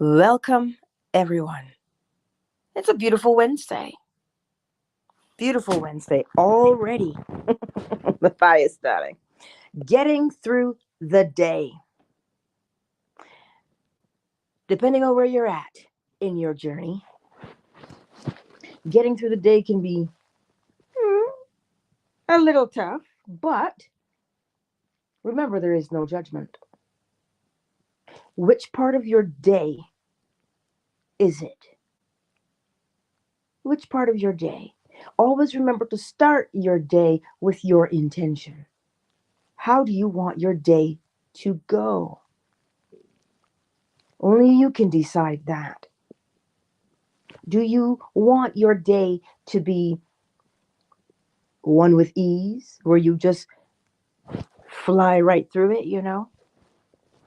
Welcome, everyone. It's a beautiful Wednesday. Beautiful Wednesday already. The fire is starting. Getting through the day. Depending on where you're at in your journey, getting through the day can be a little tough, but remember there is no judgment. Which part of your day is it? Which part of your day? Always remember to start your day with your intention. How do you want your day to go? Only you can decide that. Do you want your day to be one with ease, where you just fly right through it? Do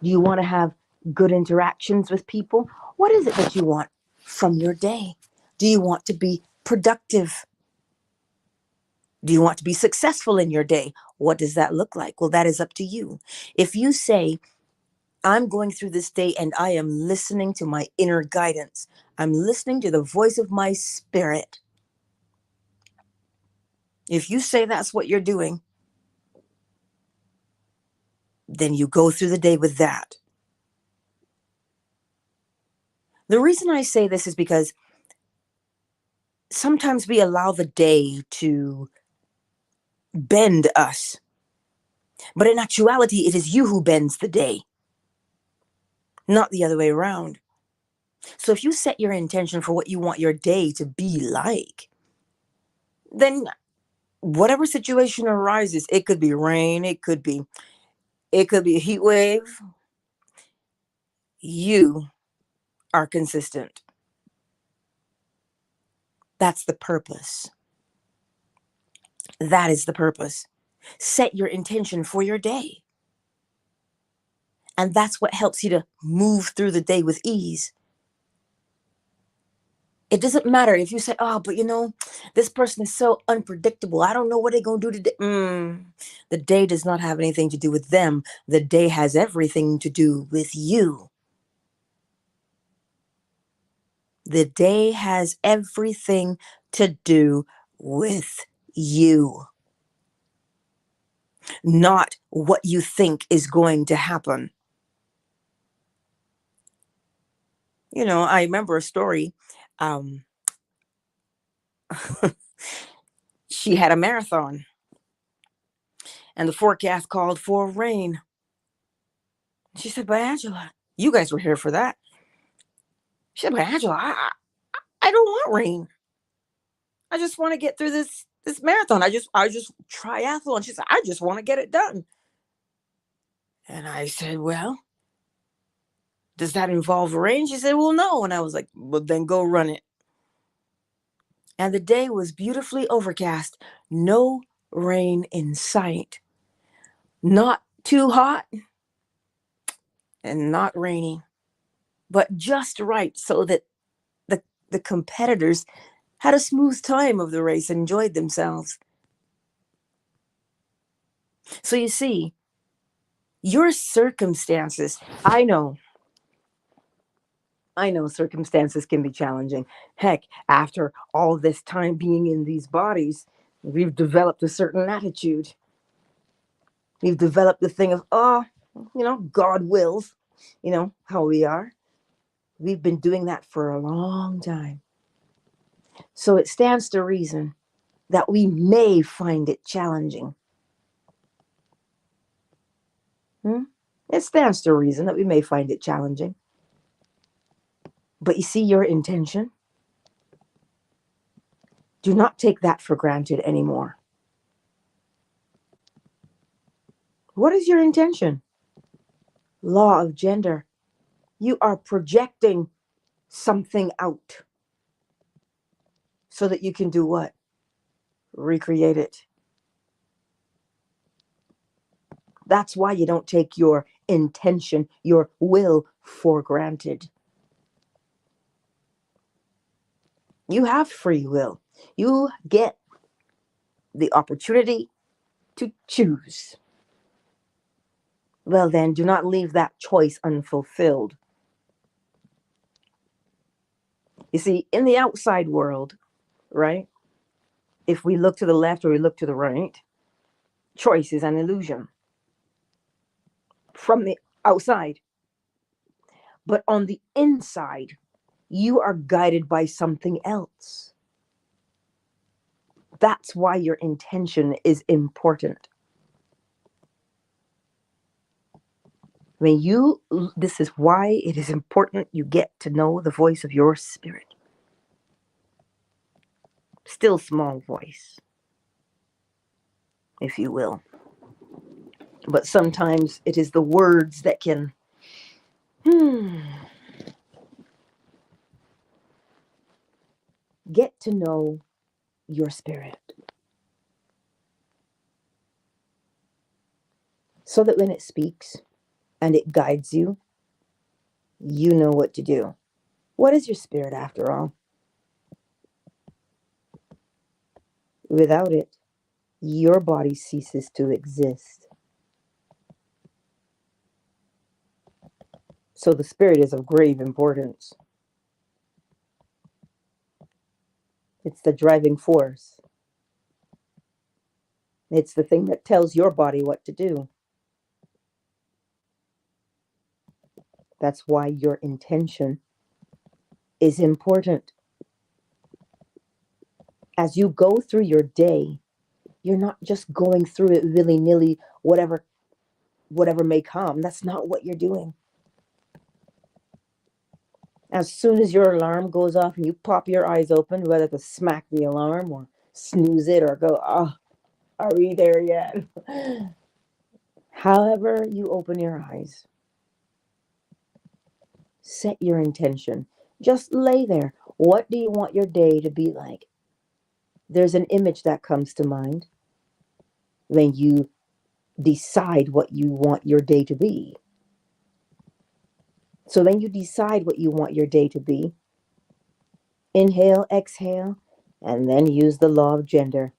you want to have good interactions with people? What is it that you want from your day? Do you want to be productive? Do you want to be successful in your day? What does that look like? Well, that is up to you. If you say, I'm going through this day and I am listening to my inner guidance, I'm listening to the voice of my spirit. If you say that's what you're doing, then you go through the day with that. The reason I say this is because sometimes we allow the day to bend us. But in actuality, it is you who bends the day, not the other way around. So if you set your intention for what you want your day to be like, then whatever situation arises, it could be rain, it could be a heat wave, you are consistent. That's the purpose. That is the purpose. Set your intention for your day. And that's what helps you to move through the day with ease. It doesn't matter if you say, oh, but this person is so unpredictable. I don't know what they're going to do today. The day does not have anything to do with them. The day has everything to do with you. The day has everything to do with you, not what you think is going to happen. I remember a story. She had a marathon and the forecast called for rain. She said, but Angela, you guys were here for that. She said, but Angela, I don't want rain. I just want to get through this marathon. I just triathlon. She said, I just want to get it done. And I said, well, does that involve rain? She said, well, no. And I was like, well, then go run it. And the day was beautifully overcast. No rain in sight. Not too hot and not rainy, but just right so that the competitors had a smooth time of the race and enjoyed themselves. So you see, your circumstances, I know circumstances can be challenging. Heck, after all this time being in these bodies, we've developed a certain attitude. We've developed the thing of, God wills, how we are. We've been doing that for a long time. So it stands to reason that we may find it challenging. It stands to reason that we may find it challenging. But you see your intention? Do not take that for granted anymore. What is your intention? Law of gender. You are projecting something out so that you can do what? Recreate it. That's why you don't take your intention, your will, for granted. You have free will. You get the opportunity to choose. Well, then, do not leave that choice unfulfilled. You see, in the outside world, right? If we look to the left or we look to the right, choice is an illusion from the outside. But on the inside, you are guided by something else. That's why your intention is important. This is why it is important you get to know the voice of your spirit. Still small voice, if you will. But sometimes it is the words that can get to know your spirit. So that when it speaks and it guides you, you know what to do. What is your spirit after all? Without it, your body ceases to exist. So the spirit is of grave importance. It's the driving force. It's the thing that tells your body what to do. That's why your intention is important. As you go through your day, you're not just going through it willy-nilly, whatever may come. That's not what you're doing. As soon as your alarm goes off and you pop your eyes open, whether to smack the alarm or snooze it or go, oh, are we there yet? However you open your eyes, set your intention. Just lay there. What do you want your day to be like? There's an image that comes to mind when you decide what you want your day to be. So then you decide what you want your day to be. Inhale, exhale, and then use the law of gender.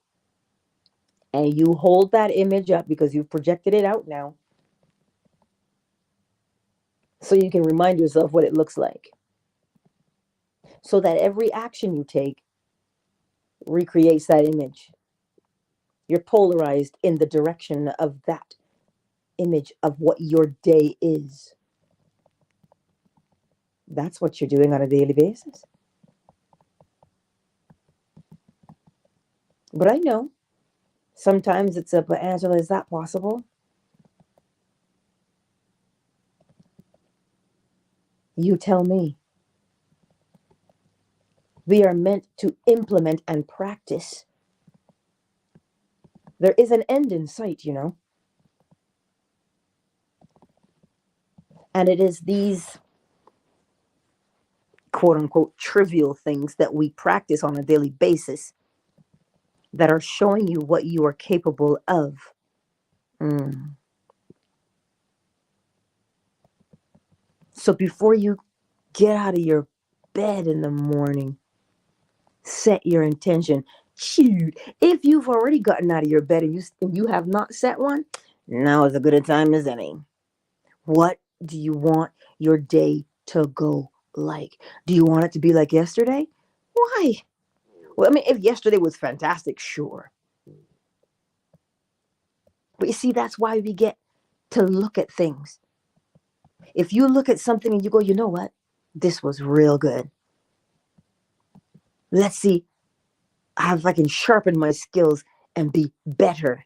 And you hold that image up because you've projected it out now. So you can remind yourself what it looks like. So that every action you take recreates that image. You're polarized in the direction of that image of what your day is. That's what you're doing on a daily basis. But I know sometimes it's but Angela, is that possible? You tell me. We are meant to implement and practice. There is an end in sight, you know. And it is these quote unquote trivial things that we practice on a daily basis that are showing you what you are capable of. So before you get out of your bed in the morning, set your intention. Shoot, if you've already gotten out of your bed and you have not set one, now is as good a time as any. What do you want your day to go like? Do you want it to be like yesterday? Why? Well, I mean, if yesterday was fantastic, sure. But you see, that's why we get to look at things. If you look at something and you go, you know what? This was real good. Let's see if I can sharpen my skills and be better.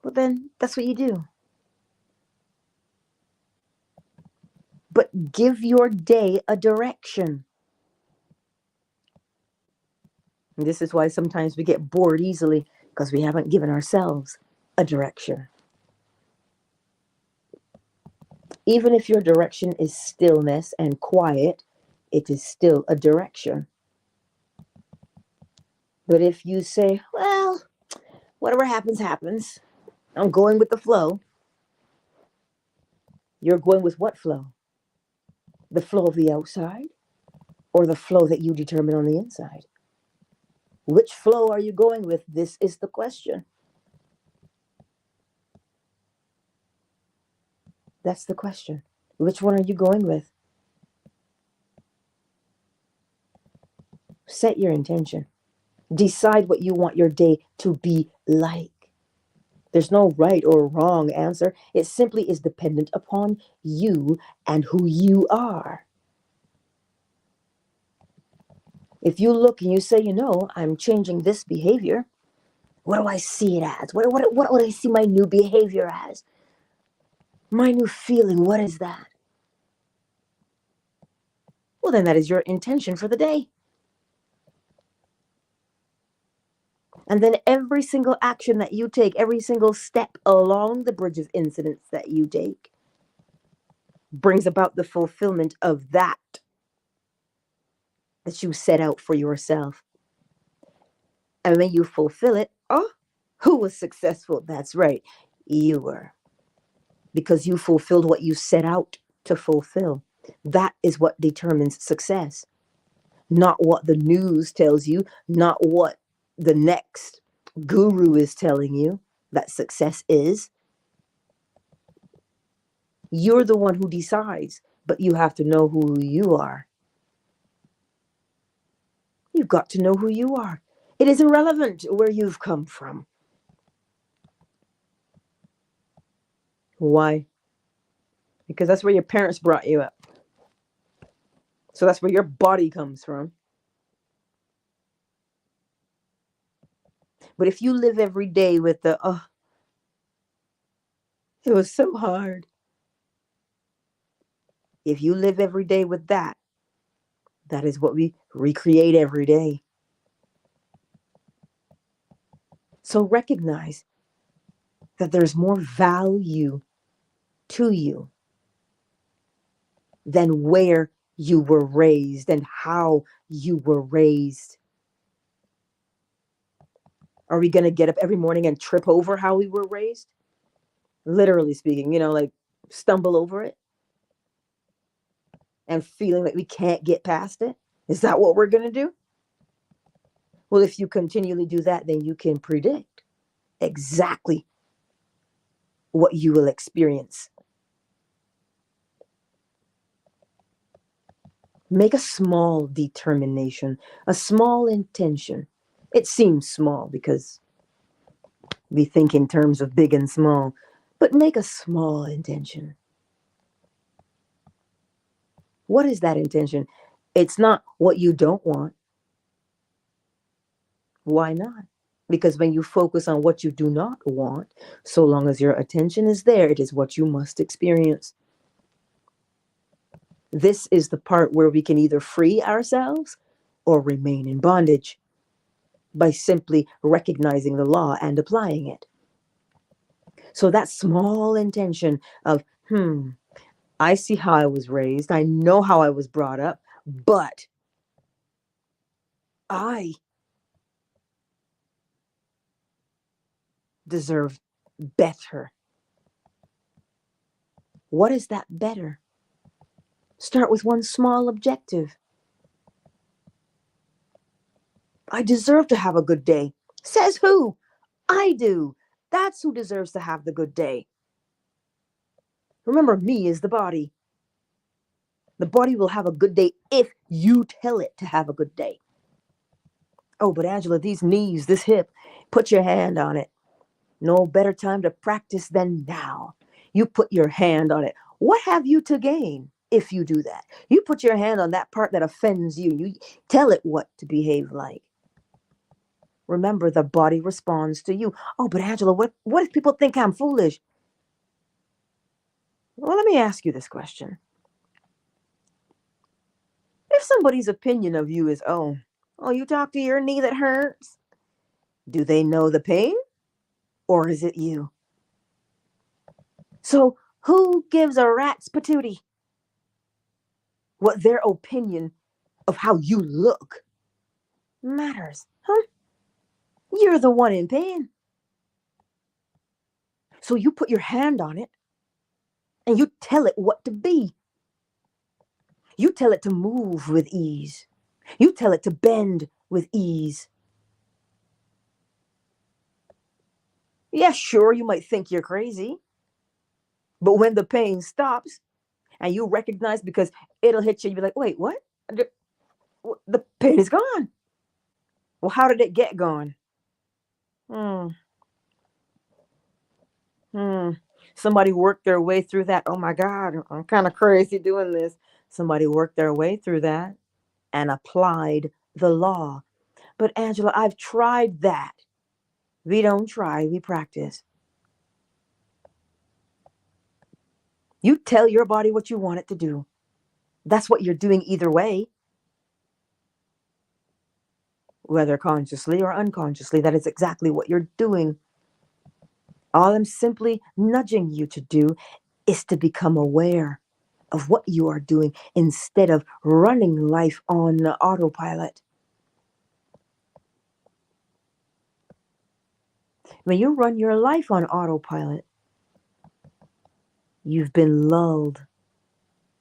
Well, then that's what you do. But give your day a direction. And this is why sometimes we get bored easily, because we haven't given ourselves a direction. Even if your direction is stillness and quiet, it is still a direction. But if you say, well, whatever happens, happens, I'm going with the flow, you're going with what flow? The flow of the outside or the flow that you determine on the inside? Which flow are you going with? This is the question. That's the question. Which one are you going with? Set your intention. Decide what you want your day to be like. There's no right or wrong answer. It simply is dependent upon you and who you are. If you look and you say, I'm changing this behavior, what do I see it as? What do I see my new behavior as? My new feeling, what is that? Well, then that is your intention for the day. And then every single action that you take, every single step along the bridge of incidents that you take, brings about the fulfillment of that you set out for yourself. And when you fulfill it, who was successful? That's right, you were. Because you fulfilled what you set out to fulfill. That is what determines success. Not what the news tells you, not what the next guru is telling you that success is. You're the one who decides, but you have to know who you are. You've got to know who you are. It is irrelevant where you've come from. Why? Because that's where your parents brought you up. So that's where your body comes from. But if you live every day with the, it was so hard. If you live every day with that, that is what we recreate every day. So recognize that there's more value to you than where you were raised and how you were raised. Are we going to get up every morning and trip over how we were raised? Literally speaking, like stumble over it and feeling like we can't get past it? Is that what we're going to do? Well, if you continually do that, then you can predict exactly what you will experience. Make a small determination, a small intention. It seems small because we think in terms of big and small, but make a small intention. What is that intention? It's not what you don't want. Why not? Because when you focus on what you do not want, so long as your attention is there, it is what you must experience. This is the part where we can either free ourselves or remain in bondage by simply recognizing the law and applying it. So that small intention of, I see how I was raised, I know how I was brought up, but I deserve better. What is that better? Start with one small objective. I deserve to have a good day. Says who? I do. That's who deserves to have the good day. Remember, me is the body. The body will have a good day if you tell it to have a good day. Oh, but Angela, these knees, this hip, put your hand on it. No better time to practice than now. You put your hand on it. What have you to gain if you do that? You put your hand on that part that offends you. You tell it what to behave like. Remember, the body responds to you. Oh, but Angela, what if people think I'm foolish? Well, let me ask you this question. If somebody's opinion of you is, oh, you talk to your knee that hurts, do they know the pain? Or is it you? So who gives a rat's patootie what their opinion of how you look matters? You're the one in pain. So you put your hand on it and you tell it what to be. You tell it to move with ease. You tell it to bend with ease. Yeah, sure, you might think you're crazy. But when the pain stops and you recognize, because it'll hit you, you'll be like, wait, what? The pain is gone. Well, how did it get going? Hmm. Hmm. Somebody worked their way through that. Oh my God, I'm kind of crazy doing this. Somebody worked their way through that and applied the law. But Angela, I've tried that. We don't try, we practice. You tell your body what you want it to do. That's what you're doing either way, whether consciously or unconsciously. That is exactly what you're doing. All I'm simply nudging you to do is to become aware of what you are doing instead of running life on autopilot. When you run your life on autopilot, you've been lulled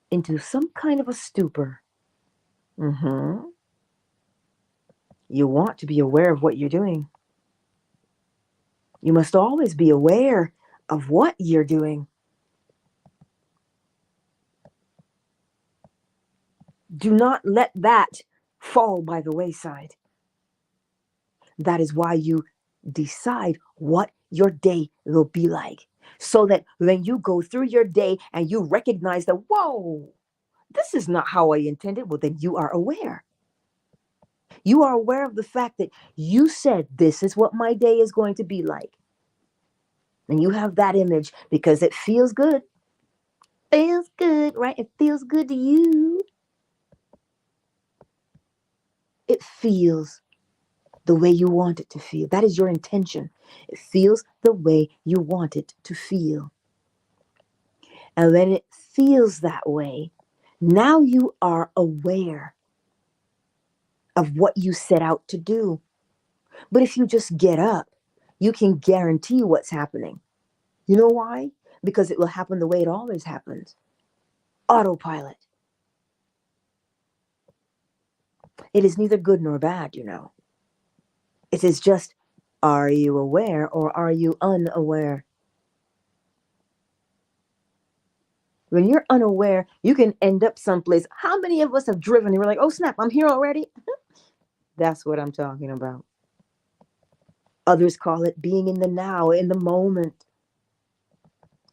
into some kind of a stupor. Mm-hmm. You want to be aware of what you're doing. You must always be aware of what you're doing. Do not let that fall by the wayside. That is why you decide what your day will be like. So that when you go through your day and you recognize that, whoa, this is not how I intended, well, then you are aware. You are aware of the fact that you said, this is what my day is going to be like. And you have that image because it feels good. Feels good, right? It feels good to you. It feels the way you want it to feel. That is your intention. It feels the way you want it to feel. And when it feels that way, now you are aware of what you set out to do. But if you just get up, you can guarantee what's happening. You know why? Because it will happen the way it always happens. Autopilot. It is neither good nor bad, you know. It is just, are you aware or are you unaware? When you're unaware, you can end up someplace. How many of us have driven and we're like, oh snap, I'm here already? That's what I'm talking about. Others call it being in the now, in the moment.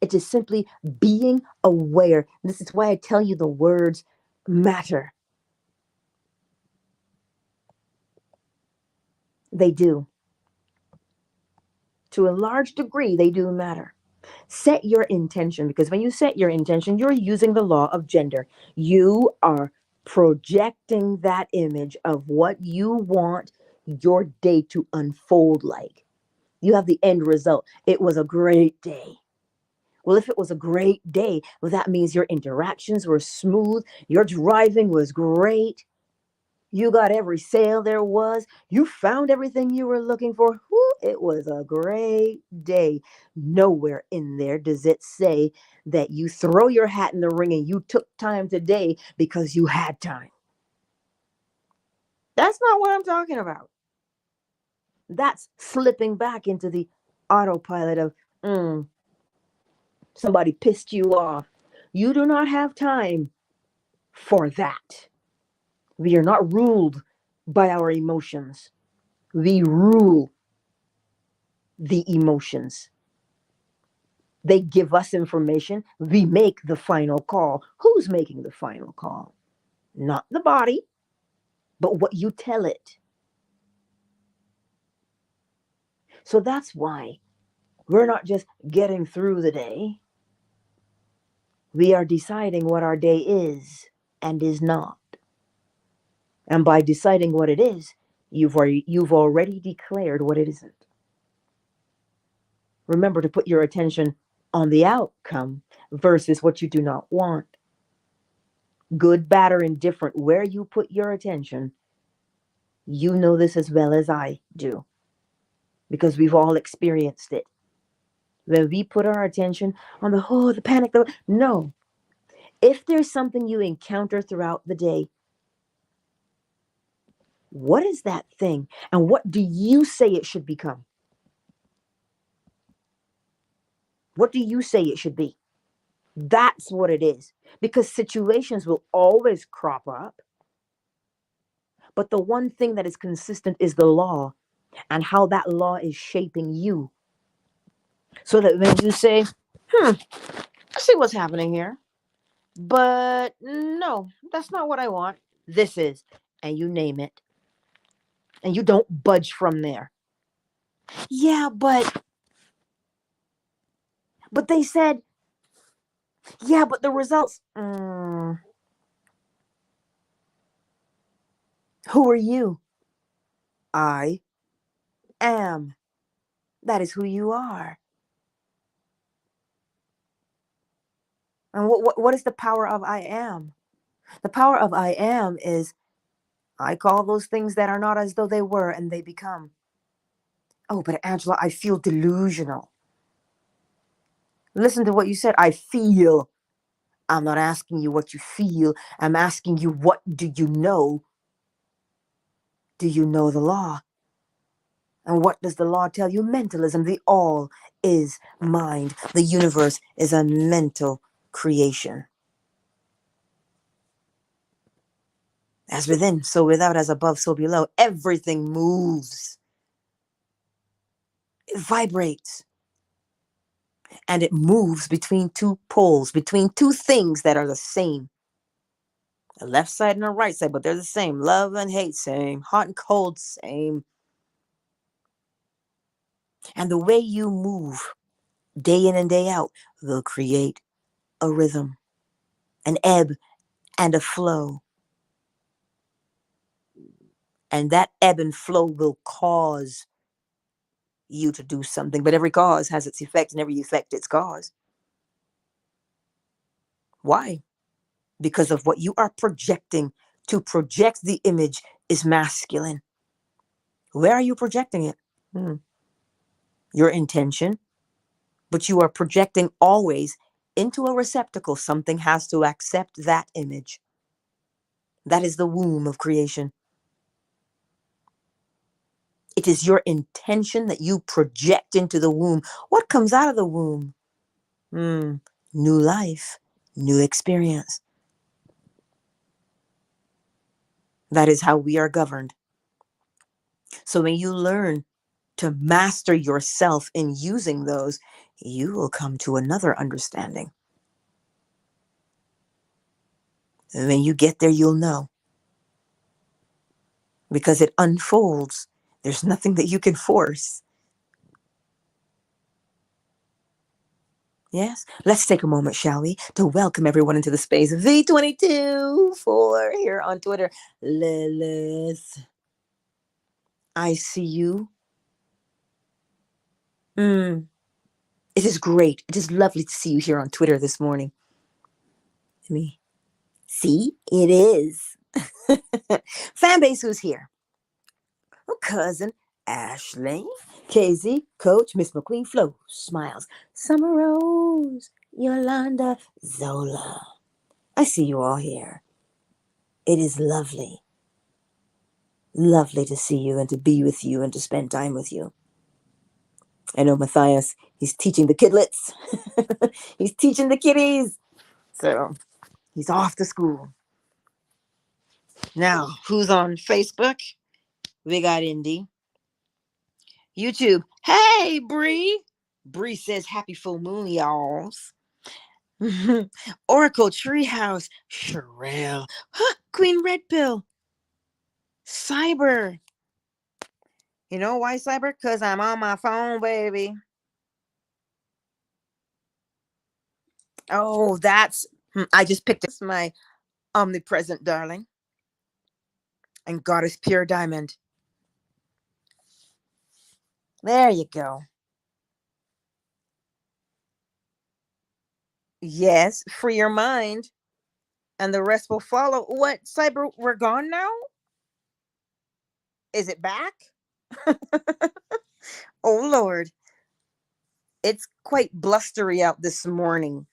It is simply being aware. This is why I tell you the words matter. They do. To a large degree, they do matter. Set your intention, because when you set your intention, you're using the law of gender. You are projecting that image of what you want your day to unfold like. You have the end result. It was a great day. Well, if it was a great day, well, that means your interactions were smooth, your driving was great, you got every sale there was, you found everything you were looking for. Whew, it was a great day. Nowhere in there does it say that you throw your hat in the ring and you took time today because you had time. That's not what I'm talking about. That's slipping back into the autopilot of, somebody pissed you off. You do not have time for that. We are not ruled by our emotions. We rule the emotions. They give us information. We make the final call. Who's making the final call? Not the body, but what you tell it. So that's why we're not just getting through the day. We are deciding what our day is and is not. And by deciding what it is, you've already declared what it isn't. Remember to put your attention on the outcome versus what you do not want. Good, bad, or indifferent, where you put your attention, you know this as well as I do, because we've all experienced it. When we put our attention on the panic, no. If there's something you encounter throughout the day, what is that thing? And what do you say it should become? What do you say it should be? That's what it is. Because situations will always crop up. But the one thing that is consistent is the law and how that law is shaping you. So that when you say, I see what's happening here, but no, that's not what I want. This is, and you name it, and you don't budge from there. Yeah, but they said, yeah, but the results. Who are you? I am. That is who you are. And what is the power of I am? The power of I am is I call those things that are not as though they were and they become. Oh, but Angela, I feel delusional. Listen to what you said. I feel. I'm not asking you what you feel. I'm asking you, what do you know? Do you know the law? And what does the law tell you? Mentalism. The all is mind. The universe is a mental creation. As within, so without, as above, so below. Everything moves. It vibrates. And it moves between two poles, between two things that are the same. A left side and a right side, but they're the same. Love and hate, same. Hot and cold, same. And the way you move day in and day out will create a rhythm, an ebb and a flow. And that ebb and flow will cause you to do something. But every cause has its effect, and every effect its cause. Why? Because of what you are projecting. To project the image is masculine. Where are you projecting it? Your intention. But you are projecting always into a receptacle. Something has to accept that image. That is the womb of creation. It is your intention that you project into the womb. What comes out of the womb? New life, new experience. That is how we are governed. So when you learn to master yourself in using those, you will come to another understanding. And when you get there, you'll know. Because it unfolds. There's nothing that you can force. Yes? Let's take a moment, shall we, to welcome everyone into the space. V22 for here on Twitter. Lilith. I see you. It is great. It is lovely to see you here on Twitter this morning. Let me see. It is. Fan base who's here. Cousin Ashley, Casey, Coach, Miss McQueen, Flo, Smiles, Summer Rose, Yolanda, Zola. I see you all here. It is lovely. Lovely to see you and to be with you and to spend time with you. I know Matthias, he's teaching the kidlets. He's teaching the kiddies. So he's off to school. Now, who's on Facebook? We got Indy. YouTube. Hey, Bree. Bree says happy full moon, y'all. Oracle Treehouse. Sherelle. Huh, Queen Red Pill. Cyber. You know why, Cyber? Because I'm on my phone, baby. Oh, that's... I just picked up my omnipresent darling. And Goddess Pure Diamond. There you go. Yes, free your mind. And the rest will follow. What, Cyber? We're gone now? Is it back? Oh, Lord. It's quite blustery out this morning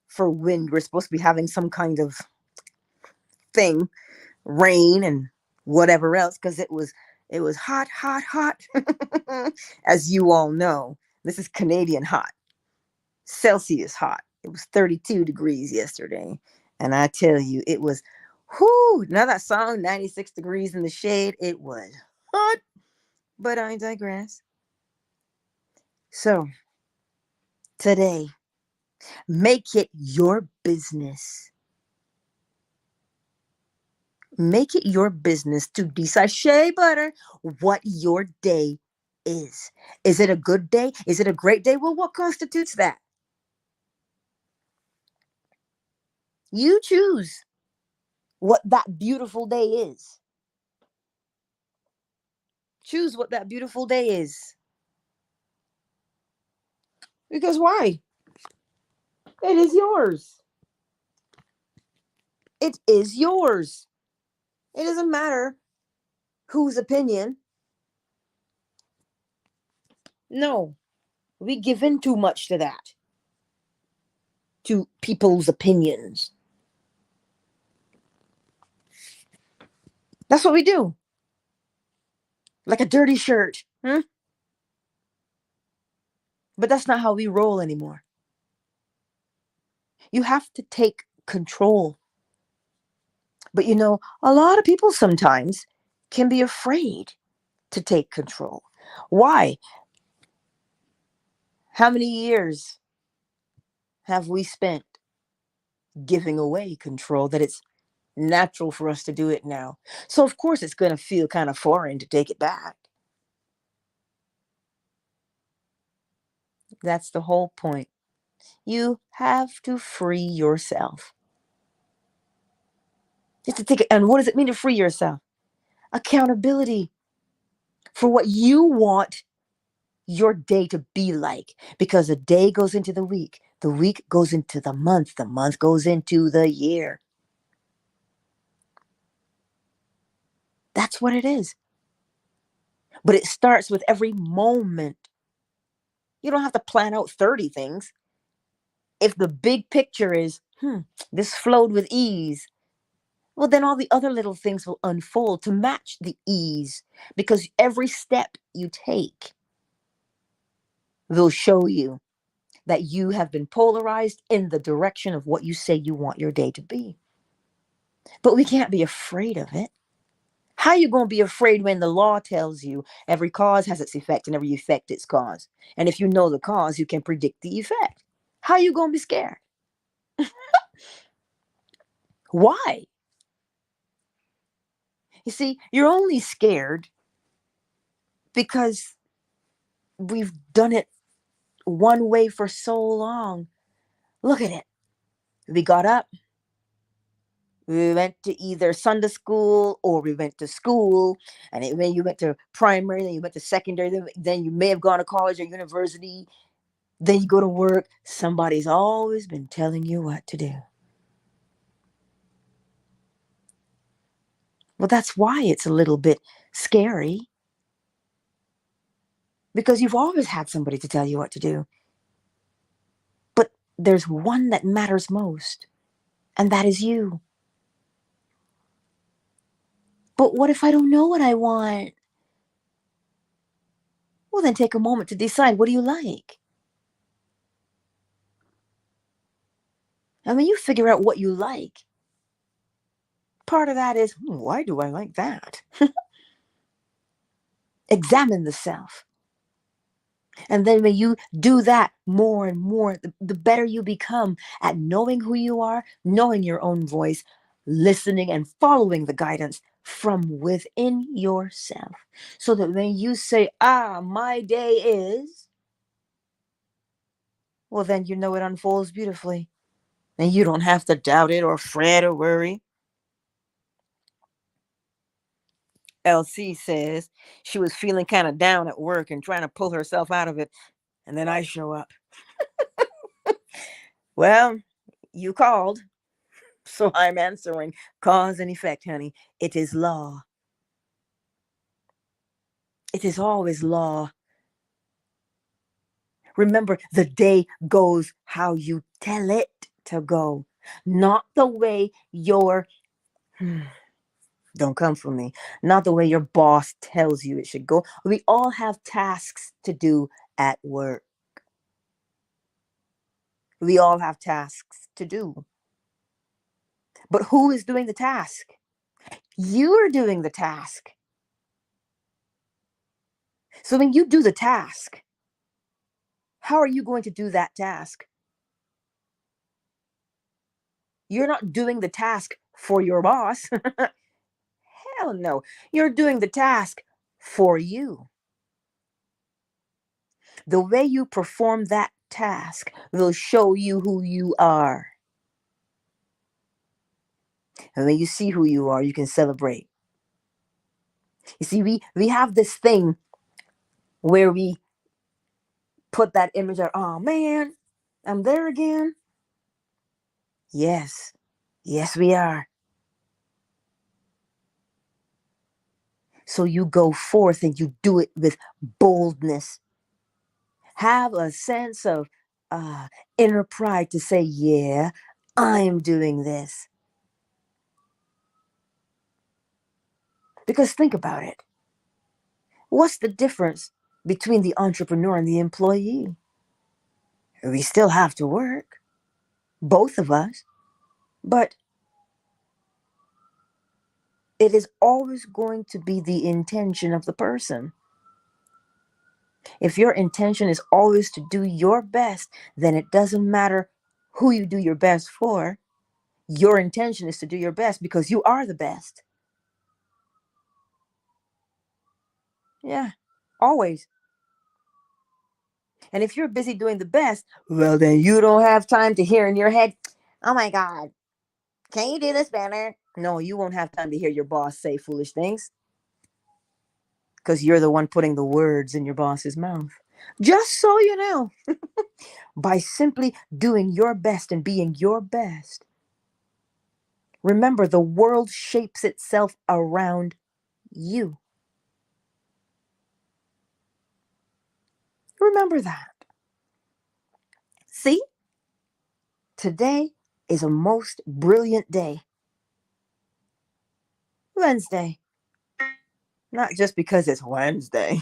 for wind. We're supposed to be having some kind of thing, rain and whatever else, because it was hot, hot, hot. As you all know, this is Canadian hot, Celsius hot. It was 32 degrees yesterday. And I tell you, it was Whoo, now that song, 96 degrees in the shade, it was hot, but I digress. So, today, make it your business. Make it your business to decide, shea butter, what your day is. Is it a good day? Is it a great day? Well, what constitutes that? You choose what that beautiful day is. Choose what that beautiful day is. Because why? It is yours. It is yours. It doesn't matter whose opinion. No, we give in too much to that, to people's opinions. That's what we do. Like a dirty shirt. But that's not how we roll anymore. You have to take control. But a lot of people sometimes can be afraid to take control. Why? How many years have we spent giving away control that it's natural for us to do it now? So, of course, it's going to feel kind of foreign to take it back. That's the whole point. You have to free yourself. You have to take it. And what does it mean to free yourself? Accountability for what you want your day to be like, because a day goes into the week goes into the month goes into the year. That's what it is. But it starts with every moment. You don't have to plan out 30 things. If the big picture is, this flowed with ease, well, then all the other little things will unfold to match the ease, because every step you take will show you that you have been polarized in the direction of what you say you want your day to be. But we can't be afraid of it. How you going to be afraid when the law tells you every cause has its effect and every effect its cause? And if you know the cause, you can predict the effect. How you going to be scared? Why? You see, you're only scared because we've done it one way for so long. Look at it. We got up. We went to either Sunday school or we went to school. And when you went to primary, then you went to secondary, then you may have gone to college or university. Then you go to work. Somebody's always been telling you what to do. Well, that's why it's a little bit scary. Because you've always had somebody to tell you what to do. But there's one that matters most, and that is you. But what if I don't know what I want? Well, then take a moment to decide, what do you like? And when you figure out what you like, part of that is, why do I like that? Examine the self. And then when you do that more and more, the better you become at knowing who you are, knowing your own voice, listening and following the guidance from within yourself. So that when you say, my day is, well, then you know it unfolds beautifully. And you don't have to doubt it or fret or worry. LC says she was feeling kind of down at work and trying to pull herself out of it. And then I show up. Well, you called, so I'm answering. Cause and effect, honey. It is law. It is always law. Remember, the day goes how you tell it to go, not the way your don't come for me, not the way your boss tells you it should go. We all have tasks to do at work. We all have tasks to do. But who is doing the task? You are doing the task. So when you do the task, how are you going to do that task? You're not doing the task for your boss. Hell no. You're doing the task for you. The way you perform that task will show you who you are. And when you see who you are, you can celebrate. You see, we have this thing where we put that image of, oh man, I'm there again. Yes. Yes, we are. So you go forth and you do it with boldness. Have a sense of inner pride to say, yeah, I'm doing this. Because think about it. What's the difference between the entrepreneur and the employee? We still have to work, both of us, but it is always going to be the intention of the person. If your intention is always to do your best, then it doesn't matter who you do your best for. Your intention is to do your best because you are the best. Yeah, always. And if you're busy doing the best, well, then you don't have time to hear in your head, oh my God, can you do this better? No, you won't have time to hear your boss say foolish things because you're the one putting the words in your boss's mouth. Just so you know, by simply doing your best and being your best, remember the world shapes itself around you. Remember that. See, today is a most brilliant day. Wednesday. Not just because it's Wednesday.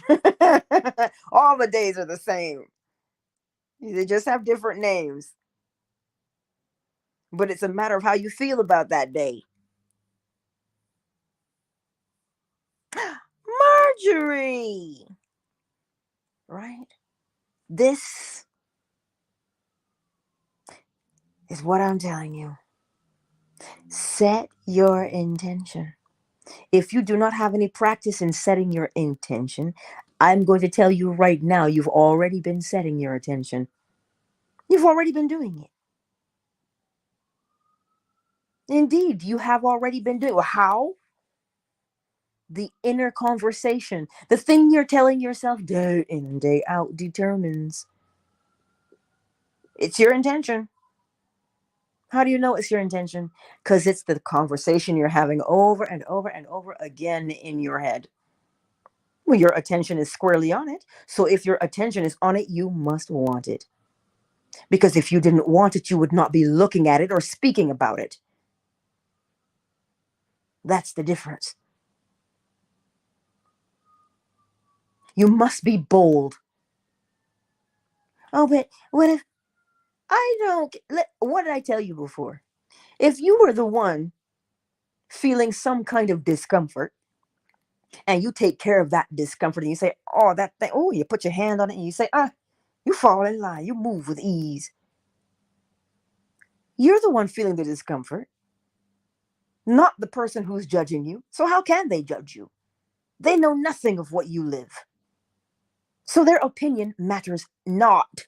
All the days are the same. They just have different names. But it's a matter of how you feel about that day. Marjorie! Right? This is what I'm telling you. Set your intention. If you do not have any practice in setting your intention, I'm going to tell you right now, you've already been setting your intention. You've already been doing it. Indeed, you have already been doing it. How? The inner conversation, the thing you're telling yourself day in and day out determines. It's your intention. How do you know it's your intention? Because it's the conversation you're having over and over and over again in your head. Well, your attention is squarely on it. So if your attention is on it, you must want it. Because if you didn't want it, you would not be looking at it or speaking about it. That's the difference. You must be bold. Oh, but what if I don't? What did I tell you before? If you were the one feeling some kind of discomfort and you take care of that discomfort and you say, oh, that thing, oh, you put your hand on it and you say, you fall in line, you move with ease. You're the one feeling the discomfort, not the person who's judging you. So how can they judge you? They know nothing of what you live. So their opinion matters not.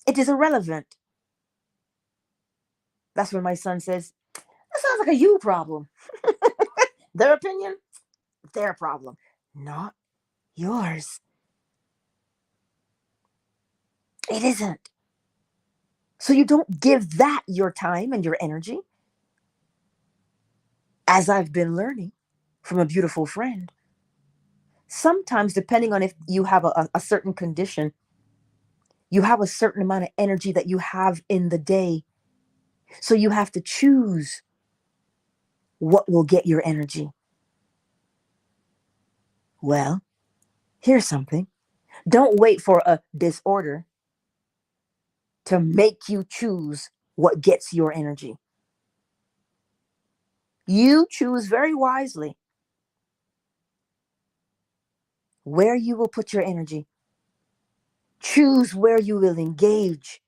It is irrelevant. That's when my son says, that sounds like a you problem. Their opinion, their problem, not yours. It isn't. So you don't give that your time and your energy. As I've been learning from a beautiful friend, sometimes depending on if you have a certain condition, you have a certain amount of energy that you have in the day. So you have to choose what will get your energy. Well, here's something. Don't wait for a disorder to make you choose what gets your energy. You choose very wisely where you will put your energy. Choose where you will engage.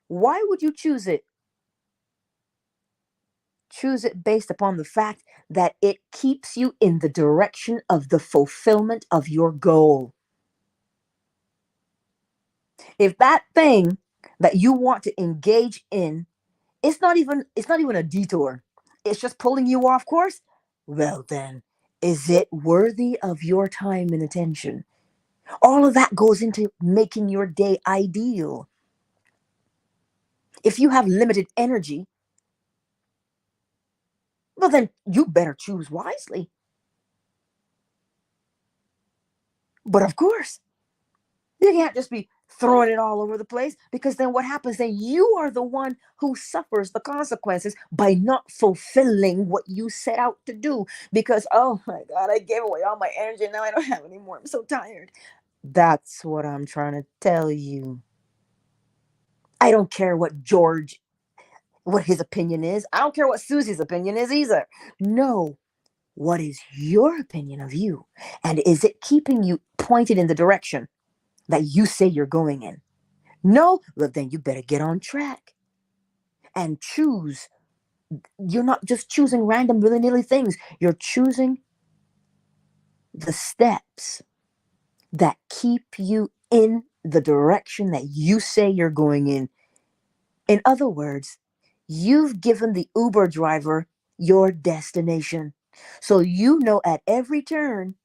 Why would you choose it? Choose it based upon the fact that it keeps you in the direction of the fulfillment of your goal. If that thing that you want to engage in, it's not even a detour, it's just pulling you off course, well then, is it worthy of your time and attention? All of that goes into making your day ideal. If you have limited energy, well then you better choose wisely. But of course, you can't just be throwing it all over the place, because then what happens? Then you are the one who suffers the consequences by not fulfilling what you set out to do. Because, oh my God, I gave away all my energy. Now I don't have any more. I'm so tired. That's what I'm trying to tell you. I don't care what his opinion is. I don't care what Susie's opinion is either. No. What is your opinion of you? And is it keeping you pointed in the direction that you say you're going in? No, well, then you better get on track and choose. You're not just choosing random, willy nilly things. You're choosing the steps that keep you in the direction that you say you're going in. In other words, you've given the Uber driver your destination. So you know at every turn,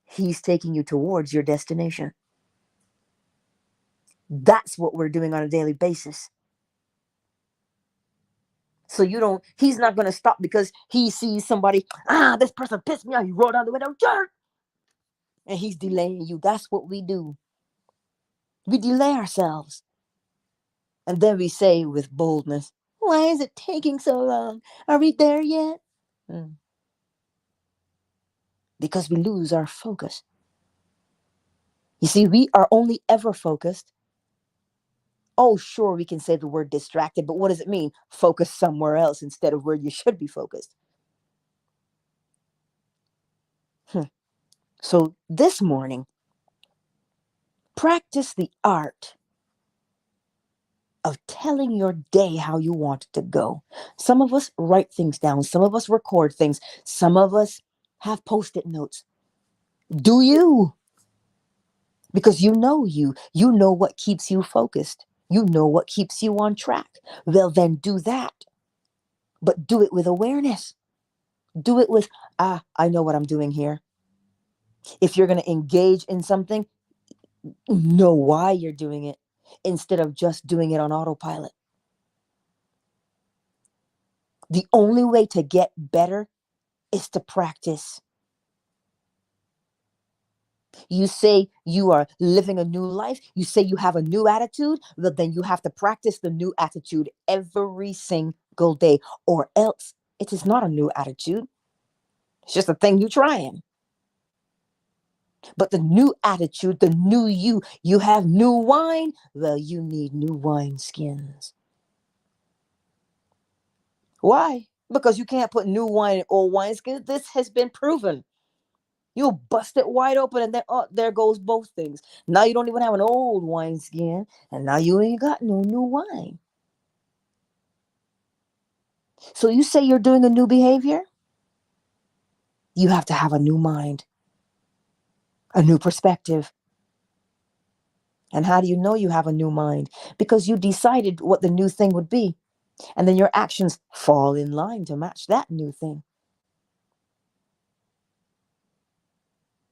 he's taking you towards your destination. That's what we're doing on a daily basis. So he's not going to stop because he sees somebody, this person pissed me off. He rolled down the window, jerk. And he's delaying you. That's what we do. We delay ourselves. And then we say with boldness, why is it taking so long? Are we there yet? Because we lose our focus. You see, we are only ever focused. Oh, sure, we can say the word distracted, but what does it mean? Focus somewhere else instead of where you should be focused. So this morning, practice the art of telling your day how you want it to go. Some of us write things down. Some of us record things. Some of us have post-it notes. Do you? Because you know what keeps you focused. You know what keeps you on track. Well, then do that. But do it with awareness. Do it with, I know what I'm doing here. If you're going to engage in something, know why you're doing it instead of just doing it on autopilot. The only way to get better is to practice. You say you are living a new life. You say you have a new attitude. Well, then you have to practice the new attitude every single day, or else it is not a new attitude. It's just a thing you're trying. But the new attitude, the new you have new wine. Well, you need new wine skins. Why? Because you can't put new wine in old wine skins. This has been proven. You'll bust it wide open and then, there goes both things. Now you don't even have an old wine skin, and now you ain't got no new wine. So you say you're doing a new behavior? You have to have a new mind, a new perspective. And how do you know you have a new mind? Because you decided what the new thing would be. And then your actions fall in line to match that new thing.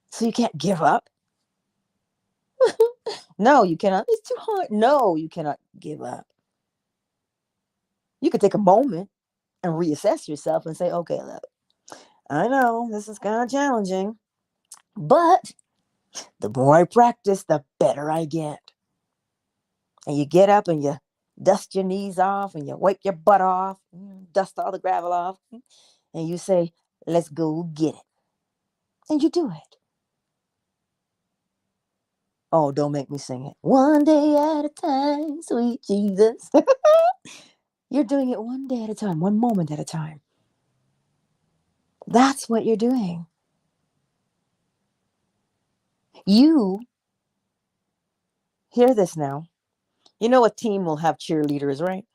So you can't give up. No, you cannot. It's too hard. No, you cannot give up. You could take a moment and reassess yourself and say, okay, look, I know this is kind of challenging, but the more I practice, the better I get. And you get up and you dust your knees off and you wipe your butt off, dust all the gravel off, and you say, let's go get it. And you do it. Oh, don't make me sing it. One day at a time, sweet Jesus. You're doing it one day at a time, one moment at a time. That's what you're doing. You hear this now. You know a team will have cheerleaders, right?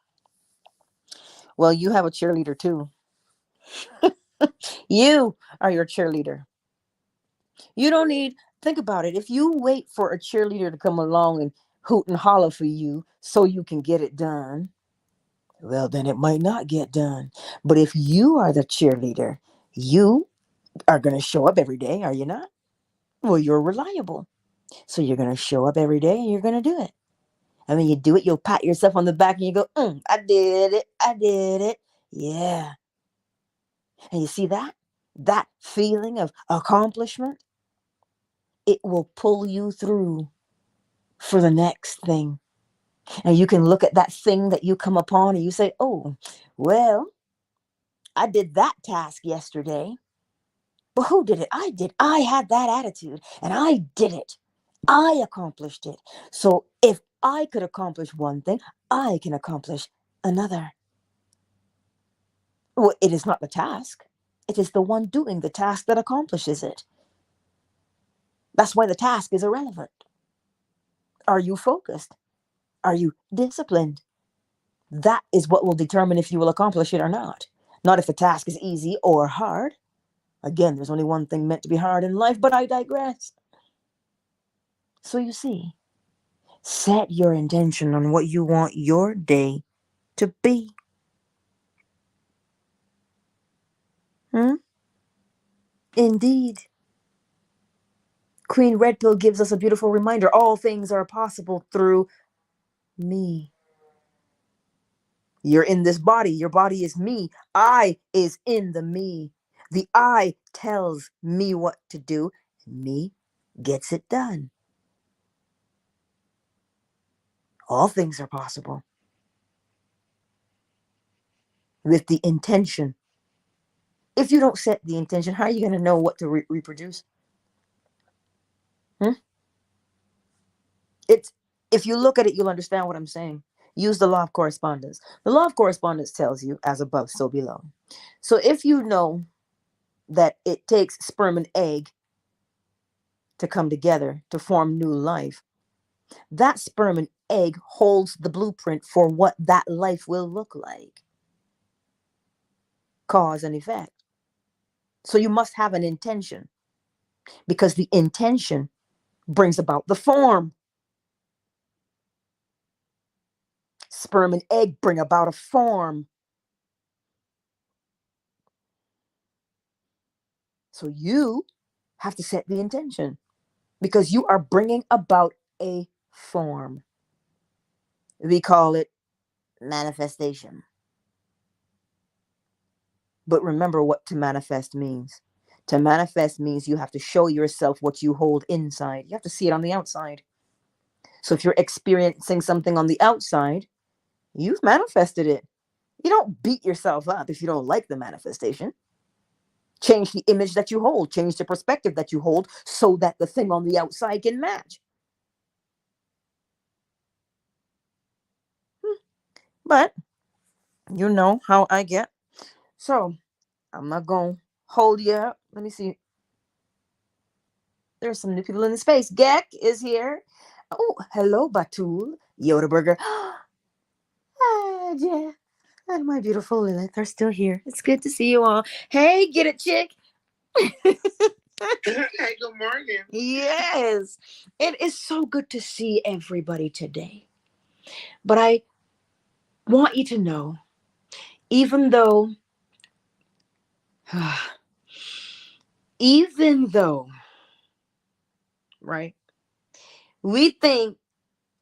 Well, you have a cheerleader too. You are your cheerleader. You don't need, think about it. If you wait for a cheerleader to come along and hoot and holler for you so you can get it done, well, then it might not get done. But if you are the cheerleader, you are going to show up every day, are you not? Well, you're reliable. So you're going to show up every day and you're going to do it. And when you do it, you'll pat yourself on the back and you go, I did it. I did it. Yeah. And you see that? That feeling of accomplishment, it will pull you through for the next thing. And you can look at that thing that you come upon and you say, oh, well, I did that task yesterday. But who did it? I did. I had that attitude and I did it. I accomplished it. So if I could accomplish one thing, I can accomplish another. Well, it is not the task. It is the one doing the task that accomplishes it. That's why the task is irrelevant. Are you focused? Are you disciplined? That is what will determine if you will accomplish it or not. Not if the task is easy or hard. Again, there's only one thing meant to be hard in life, but I digress. So you see, set your intention on what you want your day to be. Indeed. Queen Red Pill gives us a beautiful reminder. All things are possible through me. You're in this body. Your body is me. I is in the me. The I tells me what to do. Me gets it done. All things are possible with the intention. If you don't set the intention, how are you going to know what to reproduce? It's, if you look at it, you'll understand what I'm saying. Use the law of correspondence. The law of correspondence tells you, as above, so below. So if you know that it takes sperm and egg to come together to form new life, that sperm and egg holds the blueprint for what that life will look like. Cause and effect. So you must have an intention, because the intention brings about the form. Sperm and egg bring about a form. So you have to set the intention, because you are bringing about a form. We call it manifestation. But remember what to manifest means. To manifest means you have to show yourself what you hold inside. You have to see it on the outside. So if you're experiencing something on the outside, you've manifested it. You don't beat yourself up if you don't like the manifestation. Change the image that you hold, change the perspective that you hold so that the thing on the outside can match. But you know how I get. So I'm not going to hold you up. Let me see. There's some new people in the space. Gek is here. Oh, hello, Batul. Yoda Burger. Hi, Jeff. And my beautiful Lilith are still here. It's good to see you all. Hey, get it, chick. Hey, good morning. Yes. It is so good to see everybody today. But I want you to know, even though, even though, right, we think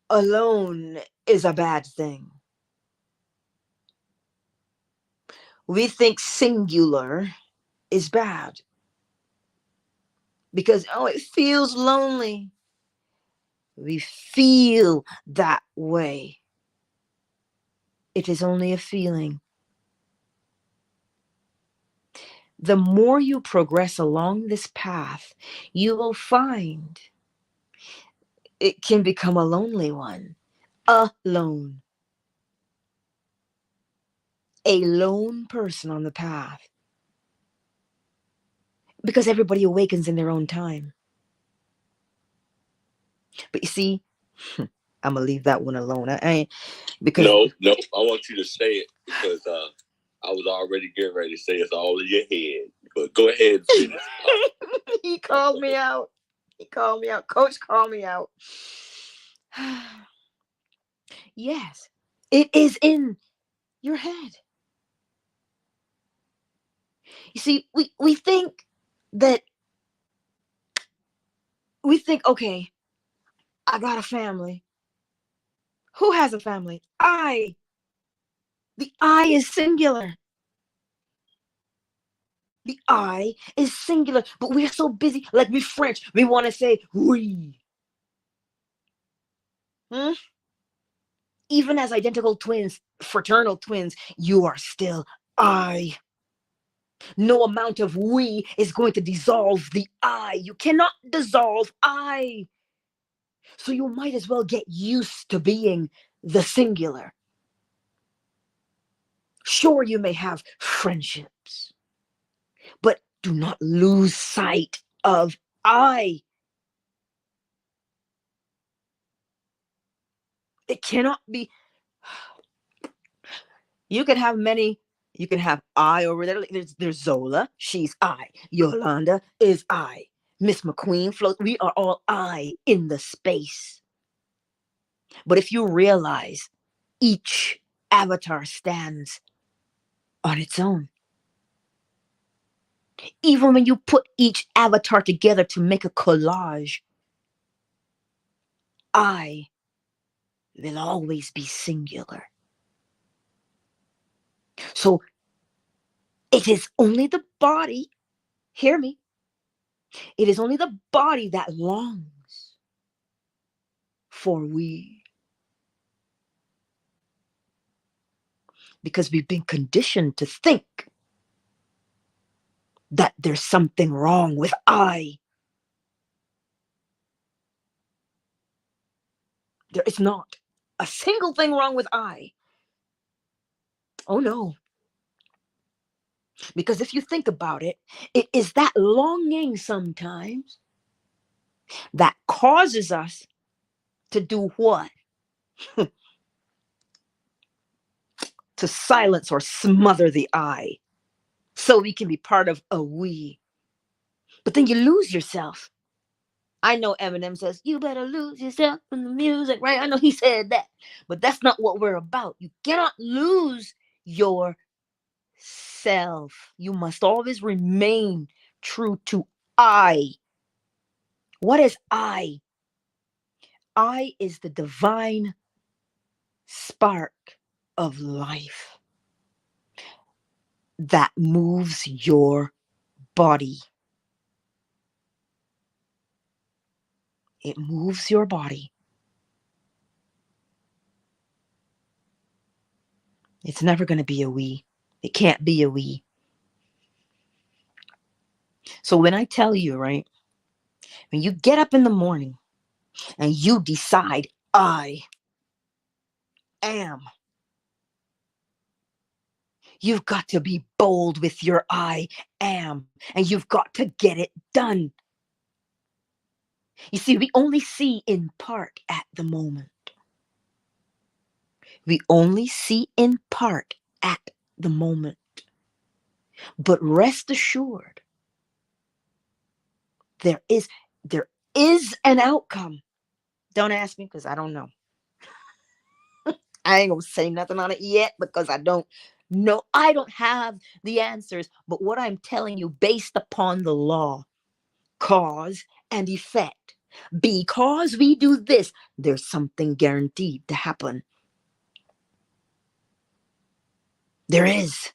alone is a bad thing. We think singular is bad because, oh, it feels lonely. We feel that way. It is only a feeling. The more you progress along this path, you will find it can become a lonely one. Alone. A lone person on the path. Because everybody awakens in their own time. But you see, I'm gonna leave that one alone. Because no, I want you to say it because I was already getting ready to say it's all in your head. But go ahead and finish. He called me out. Coach called me out. Yes, it is in your head. You see, we think that okay, I got a family. Who has a family? I. The I is singular. The I is singular, but we're so busy, like we French, we want to say we. Even as identical twins, fraternal twins, you are still I. No amount of we is going to dissolve the I. You cannot dissolve I. So you might as well get used to being the singular. Sure, you may have friendships, but do not lose sight of I. It cannot be. You can have many. You can have I over there. There's Zola. She's I. Yolanda is I. Miss McQueen floats. We are all I in the space. But if you realize each avatar stands on its own, even when you put each avatar together to make a collage, I will always be singular. So it is only the body, hear me, it is only the body that longs for we. Because we've been conditioned to think that there's something wrong with I. There is not a single thing wrong with I. Oh no. Because if you think about it, it is that longing sometimes that causes us to do what? To silence or smother the I so we can be part of a we. But then you lose yourself. I know Eminem says, you better lose yourself in the music, right? I know he said that, but that's not what we're about. You cannot lose yourself. You must always remain true to I. What is I? I is the divine spark of life that moves your body. It moves your body. It's never going to be a we. It can't be a we. So when I tell you, right, when you get up in the morning and you decide, I am, you've got to be bold with your I am, and you've got to get it done. You see, we only see in part at the moment. We only see in part at the moment. But rest assured, there is an outcome. Don't ask me because I don't know. I ain't gonna say nothing on it yet because I don't know. I don't have the answers. But what I'm telling you, based upon the law, cause and effect, because we do this, there's something guaranteed to happen. There is.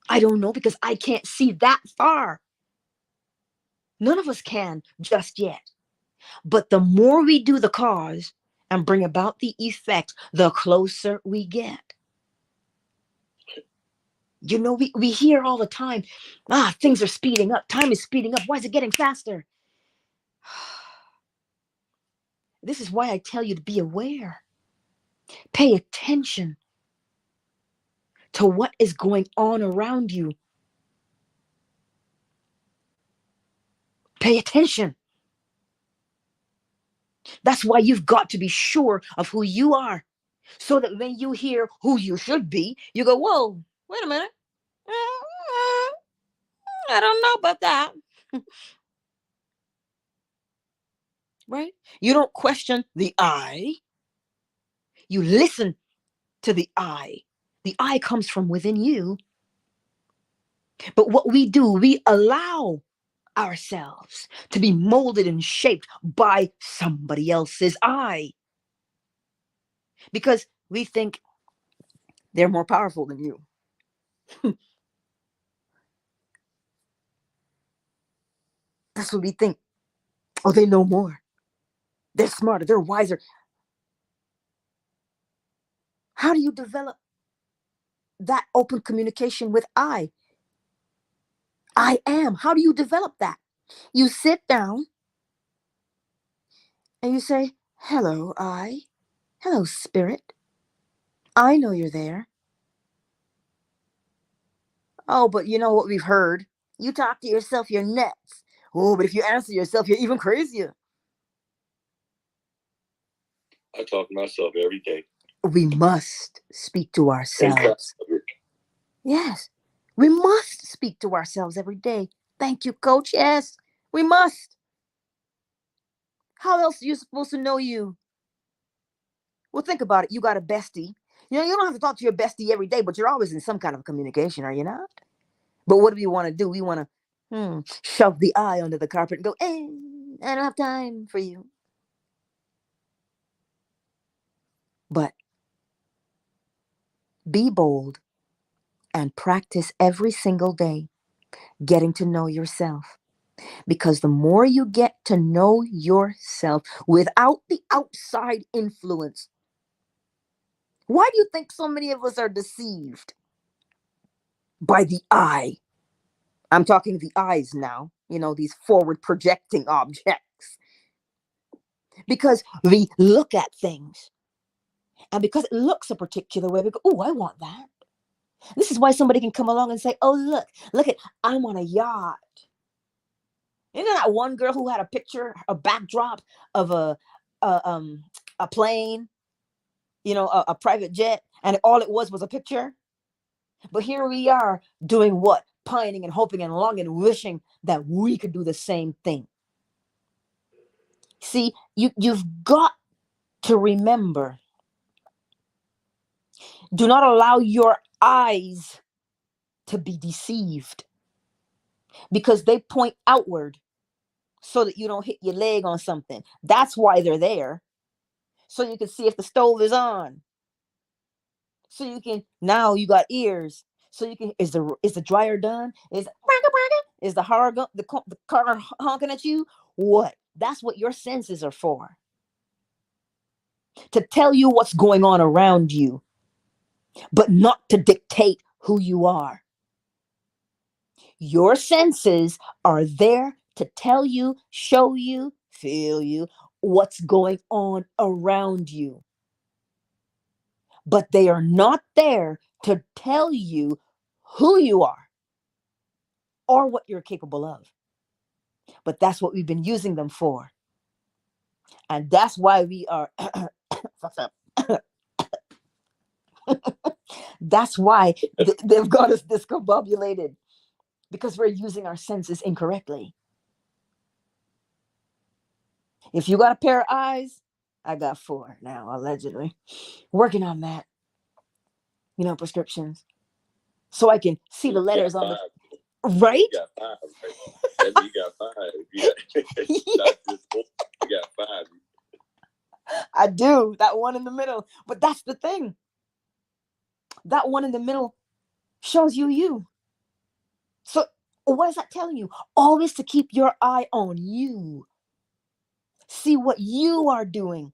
I don't know because I can't see that far. None of us can just yet. But the more we do the cause and bring about the effect, the closer we get. You know, we hear all the time, things are speeding up. Time is speeding up. Why is it getting faster? This is why I tell you to be aware. Pay attention to what is going on around you. Pay attention. That's why you've got to be sure of who you are, so that when you hear who you should be, you go, whoa, wait a minute. I don't know about that. Right? You don't question the I. You listen to the I. The I comes from within you. But what we do, we allow ourselves to be molded and shaped by somebody else's I, because we think they're more powerful than you. That's what we think. Oh, they know more. They're smarter. They're wiser. How do you develop that open communication with I am? How do you develop that? You sit down and you say, hello, I. Hello, spirit. I know you're there. Oh, but you know what we've heard? You talk to yourself, you're nuts. Oh, but if you answer yourself, you're even crazier. I talk to myself every day. We must speak to ourselves. Yes, we must speak to ourselves every day. Thank you, coach. Yes, we must. How else are you supposed to know you? Well, think about it. You got a bestie. You know, you don't have to talk to your bestie every day, but you're always in some kind of communication, are you not? But what do we want to do? We want to shove the I under the carpet and go, hey, I don't have time for you. But be bold and practice every single day getting to know yourself. Because the more you get to know yourself without the outside influence, why do you think so many of us are deceived by the I? I'm talking the eyes now, you know, these forward projecting objects. Because we look at things, and because it looks a particular way, we go, oh, I want that. This is why somebody can come along and say, oh, look at, I'm on a yacht. You know that one girl who had a picture, a backdrop of a plane, you know, a private jet, and all it was a picture. But here we are doing what? Pining and hoping and longing and wishing that we could do the same thing. See, you've got to remember, do not allow your eyes to be deceived, because they point outward so that you don't hit your leg on something. That's why they're there. So you can see if the stove is on. So you can, now you got ears. So you can, is the dryer done? Is the the car honking at you? What? That's what your senses are for. To tell you what's going on around you, but not to dictate who you are. Your senses are there to tell you, show you, feel you what's going on around you. But they are not there to tell you who you are or what you're capable of. But that's what we've been using them for. And that's why we are that's why they've got us discombobulated, because we're using our senses incorrectly. If you got a pair of eyes, I got 4 now, allegedly. Working on that. You know, prescriptions. So I can see the letters on the right. You got 5, right? That you got 5. You got, not just 4, you got 5. I do, that one in the middle. But that's the thing. That one in the middle shows you. So what is that telling you? Always to keep your eye on you. See what you are doing.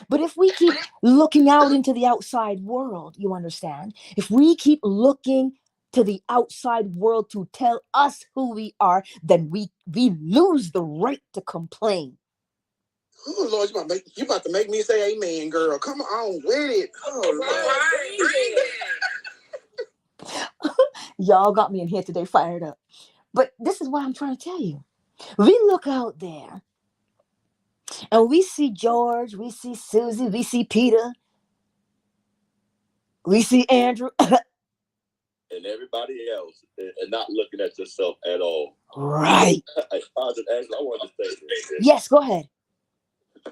But if we keep looking out into the outside world, you understand? If we keep looking to the outside world to tell us who we are, then we lose the right to complain. Oh, Lord, you about to make me say amen, girl. Come on with it. Oh, Lord. Y'all got me in here today fired up. But this is what I'm trying to tell you. We look out there and we see George, we see Susie, we see Peter, we see Andrew. And everybody else, and not looking at yourself at all. Right. I wanted to say this. Yes, go ahead.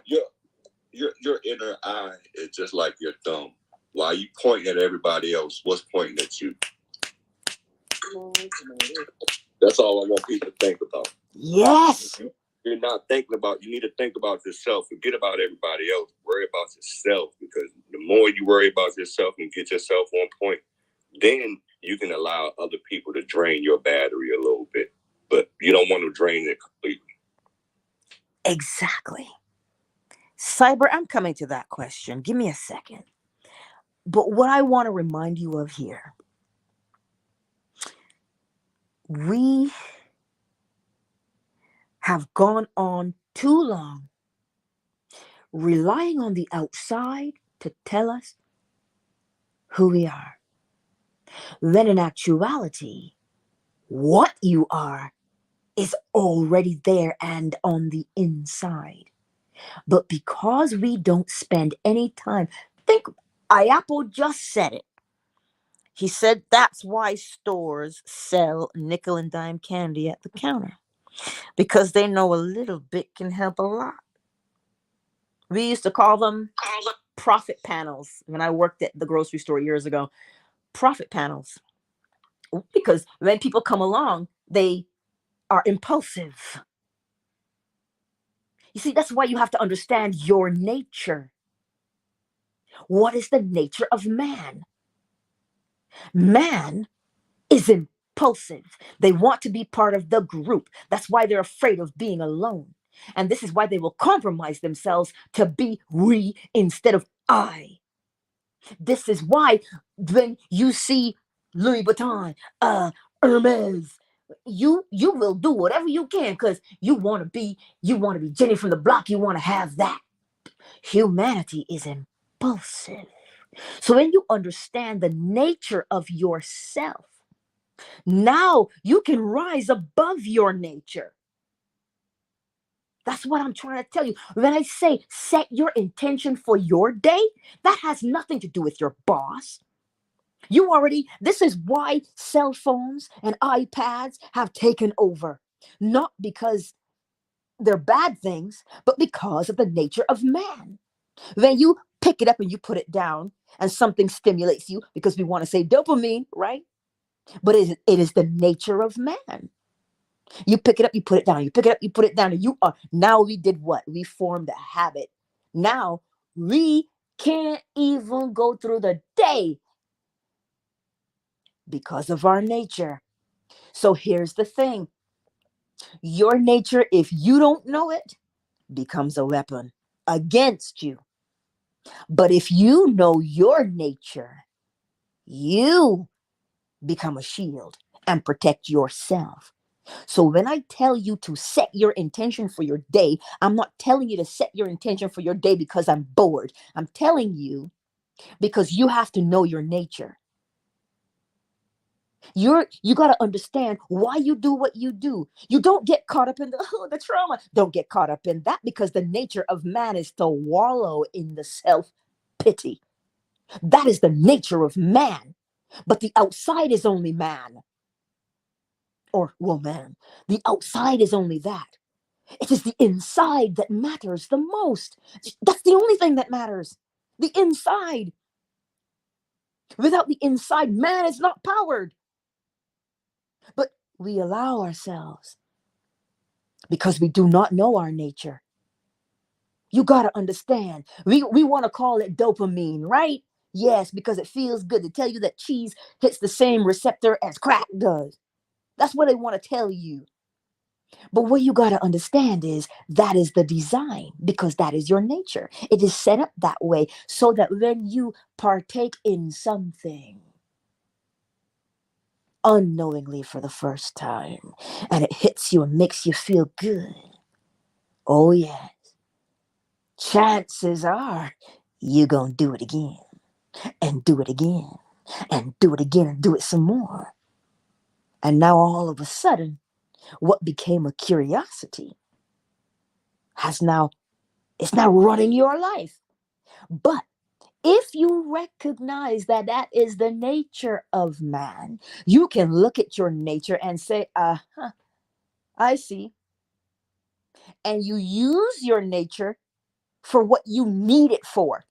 Your inner eye is just like your thumb. While you pointing at everybody else, what's pointing at you? That's all I want people to think about. Yes. You're not thinking about, you need to think about yourself. Forget about everybody else. Worry about yourself, because the more you worry about yourself and get yourself on point, then you can allow other people to drain your battery a little bit. But you don't want to drain it completely. Exactly. Cyber, I'm coming to that question. Give me a second. But what I want to remind you of here, we have gone on too long relying on the outside to tell us who we are. Then in actuality, what you are is already there and on the inside. But because we don't spend any time, think, Iapo just said it. He said that's why stores sell nickel and dime candy at the counter, because they know a little bit can help a lot. We used to call them profit panels when I worked at the grocery store years ago. Profit panels. Because when people come along, they are impulsive. You see, that's why you have to understand your nature. What is the nature of man? Man is impulsive. They want to be part of the group. That's why they're afraid of being alone. And this is why they will compromise themselves to be we instead of I. This is why when you see Louis Vuitton, Hermes, you will do whatever you can because you want to be Jenny from the block. You want to have that. Humanity is impulsive. So when you understand the nature of yourself, now you can rise above your nature. That's what I'm trying to tell you. When I say set your intention for your day, that has nothing to do with your boss. This is why cell phones and iPads have taken over. Not because they're bad things, but because of the nature of man. When you pick it up and you put it down and something stimulates you, because we want to say dopamine, right? But it is the nature of man. You pick it up, you put it down. You pick it up, you put it down. And now we did what? We formed a habit. Now we can't even go through the day because of our nature. So here's the thing. Your nature, if you don't know it, becomes a weapon against you. But if you know your nature, you become a shield and protect yourself. So when I tell you to set your intention for your day, I'm not telling you to set your intention for your day because I'm bored. I'm telling you because you have to know your nature. You got to understand why you do what you do. You don't get caught up in the trauma. Don't get caught up in that, because the nature of man is to wallow in the self-pity. That is the nature of man. But the outside is only man. Or woman. The outside is only that. It is the inside that matters the most. That's the only thing that matters. The inside. Without the inside, man is not powered. But we allow ourselves, because we do not know our nature. You got to understand. We want to call it dopamine, right? Yes, because it feels good to tell you that cheese hits the same receptor as crack does. That's what they want to tell you. But what you got to understand is that is the design, because that is your nature. It is set up that way so that when you partake in something, unknowingly for the first time, and it hits you and makes you feel good. Oh, yes. Chances are you gonna do it again, and do it again, and do it again, and do it some more. And now all of a sudden, what became a curiosity has now, it's now running your life. But if you recognize that that is the nature of man, you can look at your nature and say, I see. And you use your nature for what you need it for,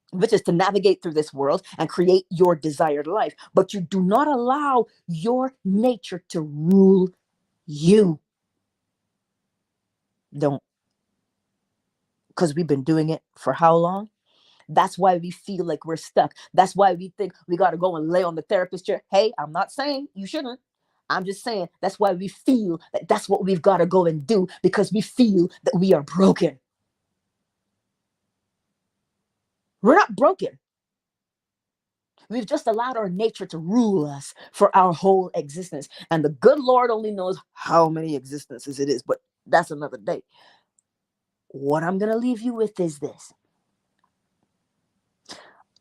which is to navigate through this world and create your desired life. But you do not allow your nature to rule you. Don't. Because we've been doing it for how long? That's why we feel like we're stuck. That's why we think we got to go and lay on the therapist chair. Hey, I'm not saying you shouldn't. I'm just saying that's why we feel that that's what we've got to go and do, because we feel that we are broken. We're not broken. We've just allowed our nature to rule us for our whole existence. And the good Lord only knows how many existences it is, but that's another day. What I'm going to leave you with is this.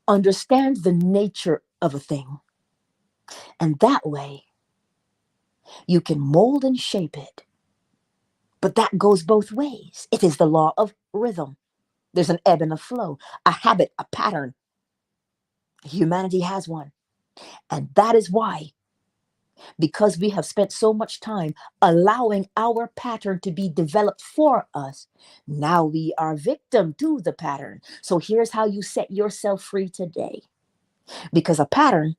Understand the nature of a thing. And that way, you can mold and shape it. But that goes both ways. It is the law of rhythm. There's an ebb and a flow, a habit, a pattern. Humanity has one. And that is why, because we have spent so much time allowing our pattern to be developed for us, now we are victim to the pattern. So here's how you set yourself free today. Because a pattern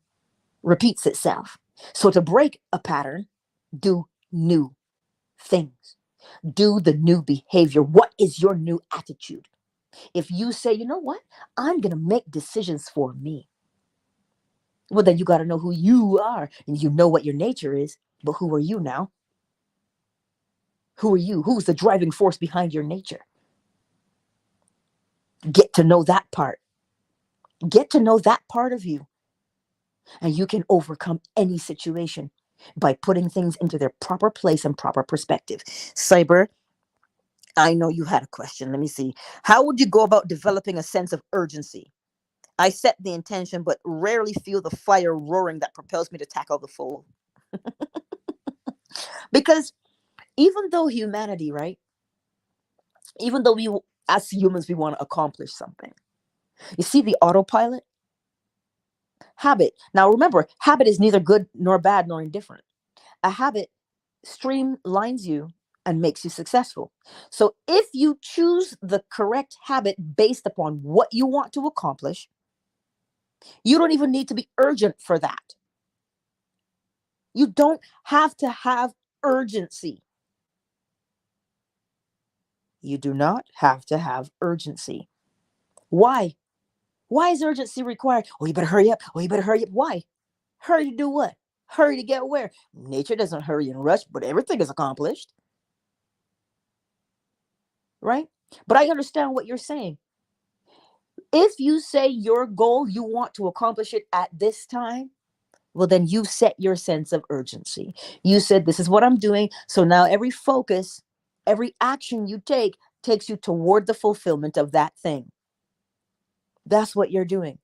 repeats itself. So to break a pattern, do new things. Do the new behavior. What is your new attitude? If you say, you know what, I'm going to make decisions for me. Well, then you got to know who you are, and you know what your nature is. But who are you now? Who are you? Who's the driving force behind your nature? Get to know that part. Get to know that part of you. And you can overcome any situation by putting things into their proper place and proper perspective. Cyber, I know you had a question. Let me see. How would you go about developing a sense of urgency? I set the intention, but rarely feel the fire roaring that propels me to tackle the foe. Because even though humanity, right? Even though we, as humans, we want to accomplish something. You see the autopilot? Habit. Now remember, habit is neither good nor bad nor indifferent. A habit streamlines you and makes you successful. So if you choose the correct habit based upon what you want to accomplish, you don't even need to be urgent for that. You don't have to have urgency. You do not have to have urgency. Why? Why is urgency required? Oh, you better hurry up. Oh, you better hurry up. Why? Hurry to do what? Hurry to get where? Nature doesn't hurry and rush, but everything is accomplished. Right? But I understand what you're saying. If you say your goal, you want to accomplish it at this time, well, then you set your sense of urgency. You said, this is what I'm doing. So now every focus, every action you take takes you toward the fulfillment of that thing. That's what you're doing.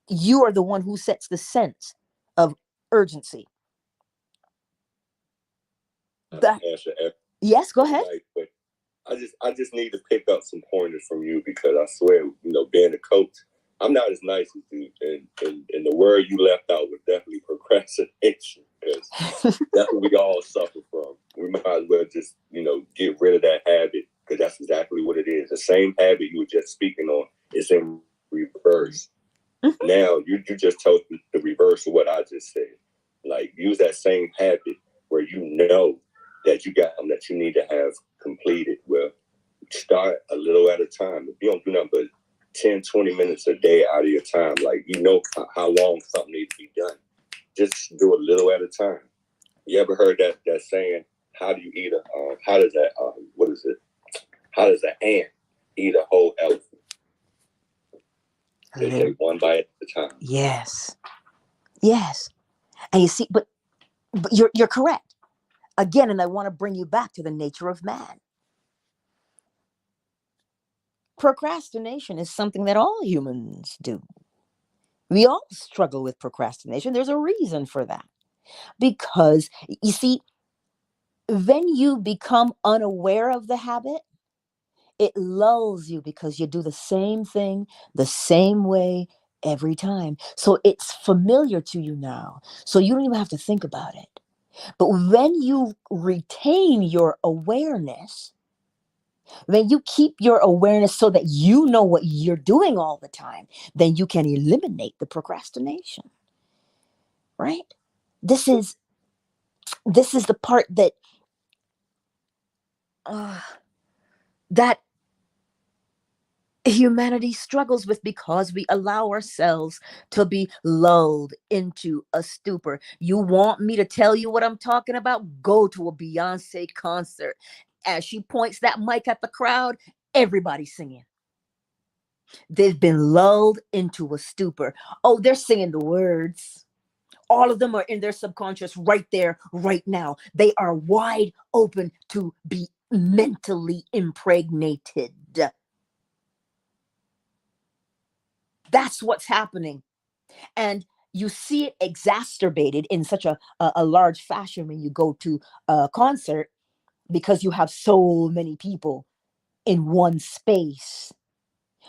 You are the one who sets the sense of urgency. That, yes, go ahead. But I just need to pick up some pointers from you, because I swear, being a coach, I'm not as nice as you. And the word you left out was definitely procrastination, because that's what we all suffer from. We might as well just, get rid of that habit, because that's exactly what it is. The same habit you were just speaking on is in reverse. Mm-hmm. Now, you just told me the reverse of what I just said. Like, use that same habit where you know that that you need to have completed. Well, start a little at a time. If you don't do nothing but 10, 20 minutes a day out of your time, like, how long something needs to be done. Just do a little at a time. You ever heard that saying, how does an ant eat a whole elephant? They take one bite at a time. Yes. And you see, but But you're correct. Again, and I want to bring you back to the nature of man. Procrastination is something that all humans do. We all struggle with procrastination. There's a reason for that. Because, you see, when you become unaware of the habit, it lulls you because you do the same thing the same way every time. So it's familiar to you now. So you don't even have to think about it. But when you retain your awareness, when you keep your awareness so that you know what you're doing all the time, then you can eliminate the procrastination. Right? This is the part that that humanity struggles with, because we allow ourselves to be lulled into a stupor. You want me to tell you what I'm talking about? Go to a Beyonce concert. As she points that mic at the crowd, everybody's singing. They've been lulled into a stupor. Oh, they're singing the words. All of them are in their subconscious right there, right now. They are wide open to be mentally impregnated. That's what's happening. And you see it exacerbated in such a large fashion when you go to a concert, because you have so many people in one space.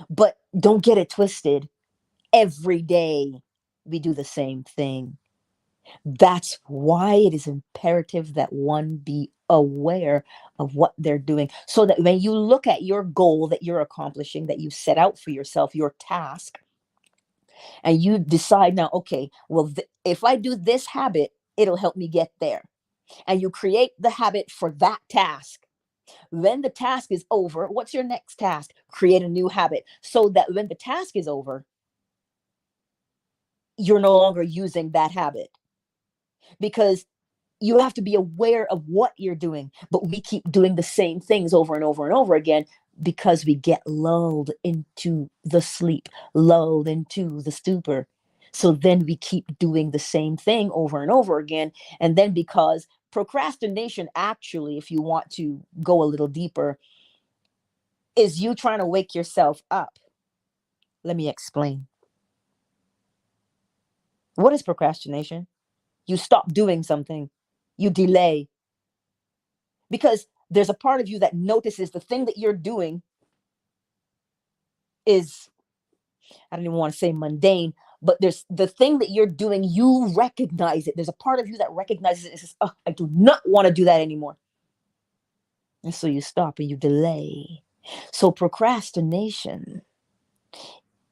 But don't get it twisted. Every day we do the same thing. That's why it is imperative that one be aware of what they're doing, so that when you look at your goal that you're accomplishing, that you set out for yourself, your task, and you decide now, okay, well, if I do this habit, it'll help me get there. And you create the habit for that task. When the task is over, what's your next task? Create a new habit, so that when the task is over, you're no longer using that habit. Because you have to be aware of what you're doing, but we keep doing the same things over and over and over again, because we get lulled into the sleep, lulled into the stupor. So then we keep doing the same thing over and over again. And then, because procrastination, actually, if you want to go a little deeper, is you trying to wake yourself up. Let me explain. What is procrastination? You stop doing something, you delay, because there's a part of you that notices the thing that you're doing is, I don't even want to say mundane, but there's the thing that you're doing, you recognize it. There's a part of you that recognizes it and says, oh, I do not want to do that anymore. And so you stop and you delay. So procrastination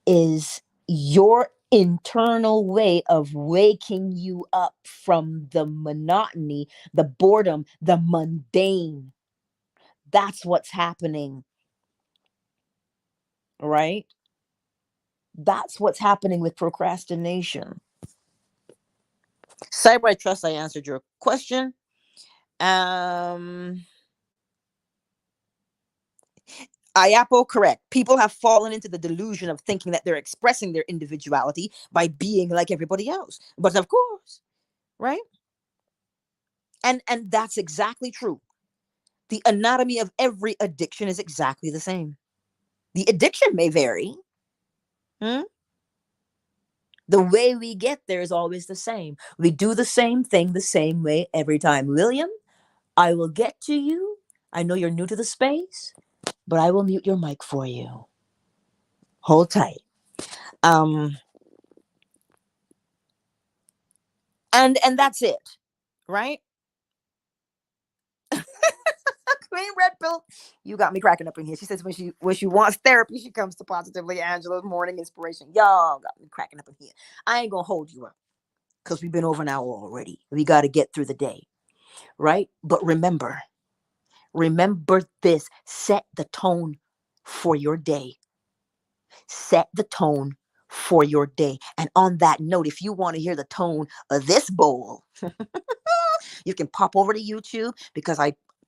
is your internal way of waking you up from the monotony, the boredom, the mundane. That's what's happening. Right? That's what's happening with procrastination. Cyber, I trust I answered your question. Ayapo, correct. People have fallen into the delusion of thinking that they're expressing their individuality by being like everybody else. But of course, right? And that's exactly true. The anatomy of every addiction is exactly the same. The addiction may vary. The way we get there is always the same. We do the same thing the same way every time. William, I will get to you. I know you're new to the space, but I will mute your mic for you. Hold tight. And that's it, right? Queen Red Pill, you got me cracking up in here. She says when she wants therapy, she comes to Positively Angela's Morning Inspiration. Y'all got me cracking up in here. I ain't gonna hold you up, because we've been over an hour already. We got to get through the day, right? But remember this. Set the tone for your day. Set the tone for your day. And on that note, if you want to hear the tone of this bowl, you can pop over to YouTube, because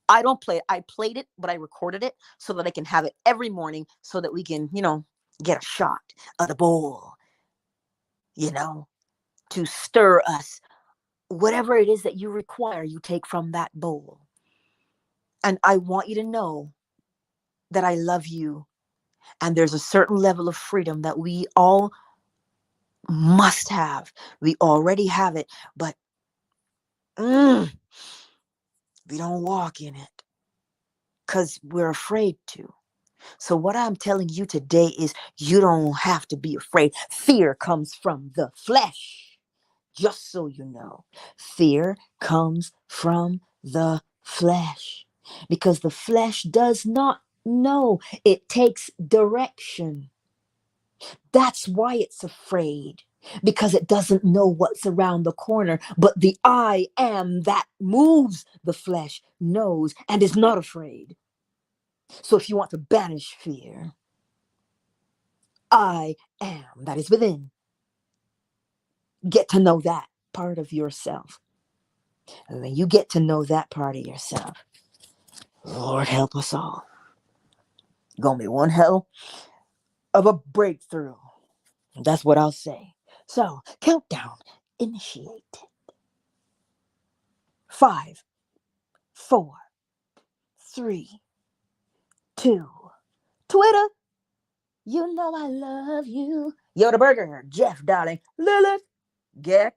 I don't play it. I played it, but I recorded it so that I can have it every morning, so that we can, get a shot of the bowl, to stir us whatever it is that you require, you take from that bowl. And I want you to know that I love you. And there's a certain level of freedom that we all must have. We already have it, but we don't walk in it because we're afraid to. So what I'm telling you today is you don't have to be afraid. Fear comes from the flesh. Just so you know, fear comes from the flesh because the flesh does not know. It takes direction. That's why it's afraid, because it doesn't know what's around the corner. But the I am that moves the flesh knows and is not afraid. So if you want to banish fear, I am that is within. Get to know that part of yourself. And when you get to know that part of yourself, Lord help us all. Gonna be one hell of a breakthrough. That's what I'll say. So, countdown initiated. 5, 4, 3, 2. Twitter, you know I love you. Yoda Burger, Jeff, darling, Lilith, Geck.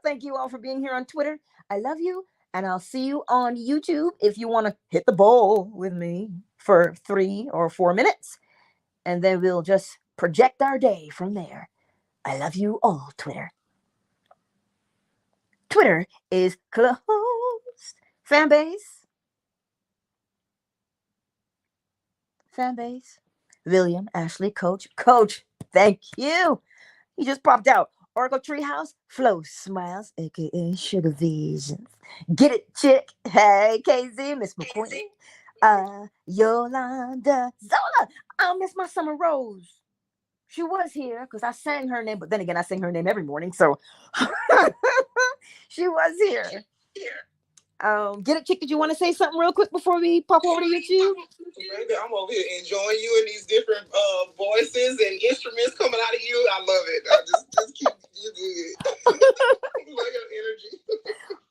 Thank you all for being here on Twitter. I love you, and I'll see you on YouTube if you want to hit the bowl with me for 3 or 4 minutes, and then we'll just project our day from there. I love you all, Twitter. Twitter is closed. Fanbase. William, Ashley, Coach. Coach, thank you. He just popped out. Oracle Treehouse, Flow Smiles, aka Sugar Visions. Get it, chick. Hey, KZ, Miss McQueen. Yolanda, Zola. I'll miss my Summer Rose. She was here because I sang her name, but then again, I sing her name every morning, so she was here. Get it, chick. Did you want to say something real quick before we pop over to YouTube? Baby, I'm over here enjoying you and these different voices and instruments coming out of you. I love it. I just keep you good. I love your energy.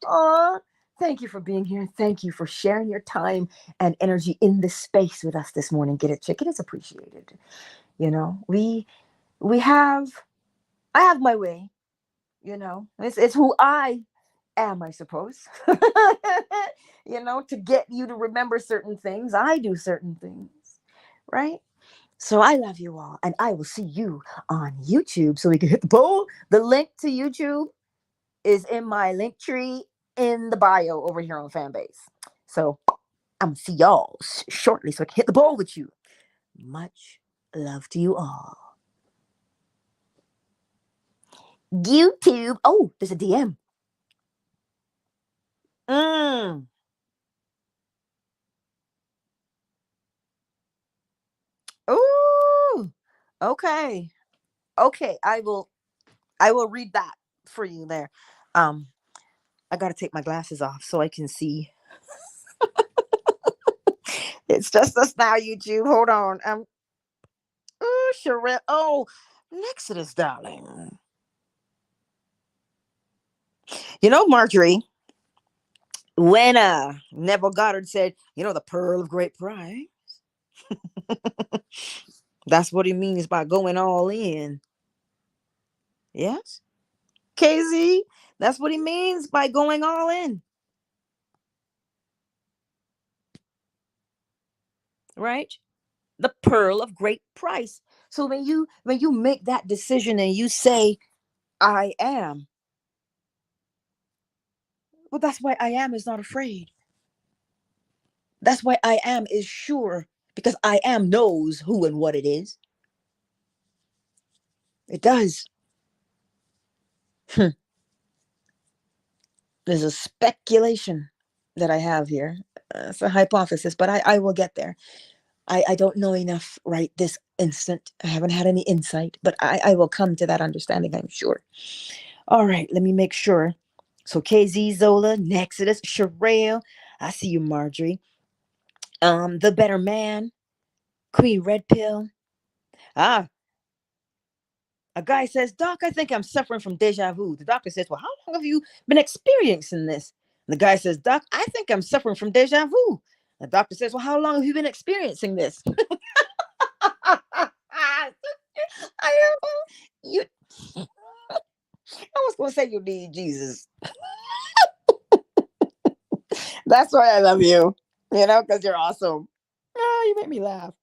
Aw, thank you for being here. Thank you for sharing your time and energy in this space with us this morning. Get it, chick. It is appreciated. You know, I have my way. You know, it's who I am, I suppose. You know, to get you to remember certain things, I do certain things, right? So I love you all, and I will see you on YouTube so we can hit the poll. The link to YouTube is in my link tree in the bio over here on Fanbase. So I'm gonna see y'all shortly so I can hit the poll with you. Much love to you all. YouTube. Oh, there's a DM. Ooh. Okay. Okay. I will read that for you there. I gotta take my glasses off so I can see. It's just us now, YouTube. Hold on. Oh, Sherelle. Oh, Nexus, darling. You know, Marjorie, when Neville Goddard said, you know, the pearl of great price, that's what he means by going all in. Yes? KZ, that's what he means by going all in. Right? The pearl of great price. So when you make that decision and you say, I am, well, that's why I am is not afraid. That's why I am is sure, because I am knows who and what it is. It does. There's a speculation that I have here. It's a hypothesis, but I will get there. I don't know enough right this instant. I haven't had any insight, but I will come to that understanding, I'm sure. All right, let me make sure. So KZ, Zola, Nexus, Sherelle. I see you, Marjorie. The Better Man, Queen Red Pill. Ah, A guy says, Doc, I think I'm suffering from deja vu. The doctor says, well, how long have you been experiencing this? The guy says, Doc, I think I'm suffering from deja vu. The doctor says, well, how long have you been experiencing this? You, I was going to say you need Jesus. That's why I love you, because you're awesome. Oh, you make me laugh.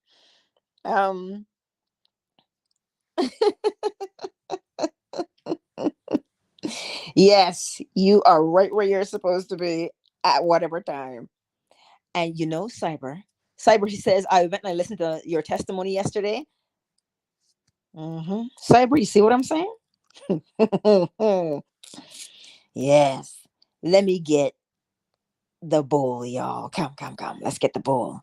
Yes, you are right where you're supposed to be at whatever time. And Cyber, he says, I went and I listened to your testimony yesterday. Cyber, you see what I'm saying? Yes. Let me get the bowl, y'all. Come. Let's get the bowl.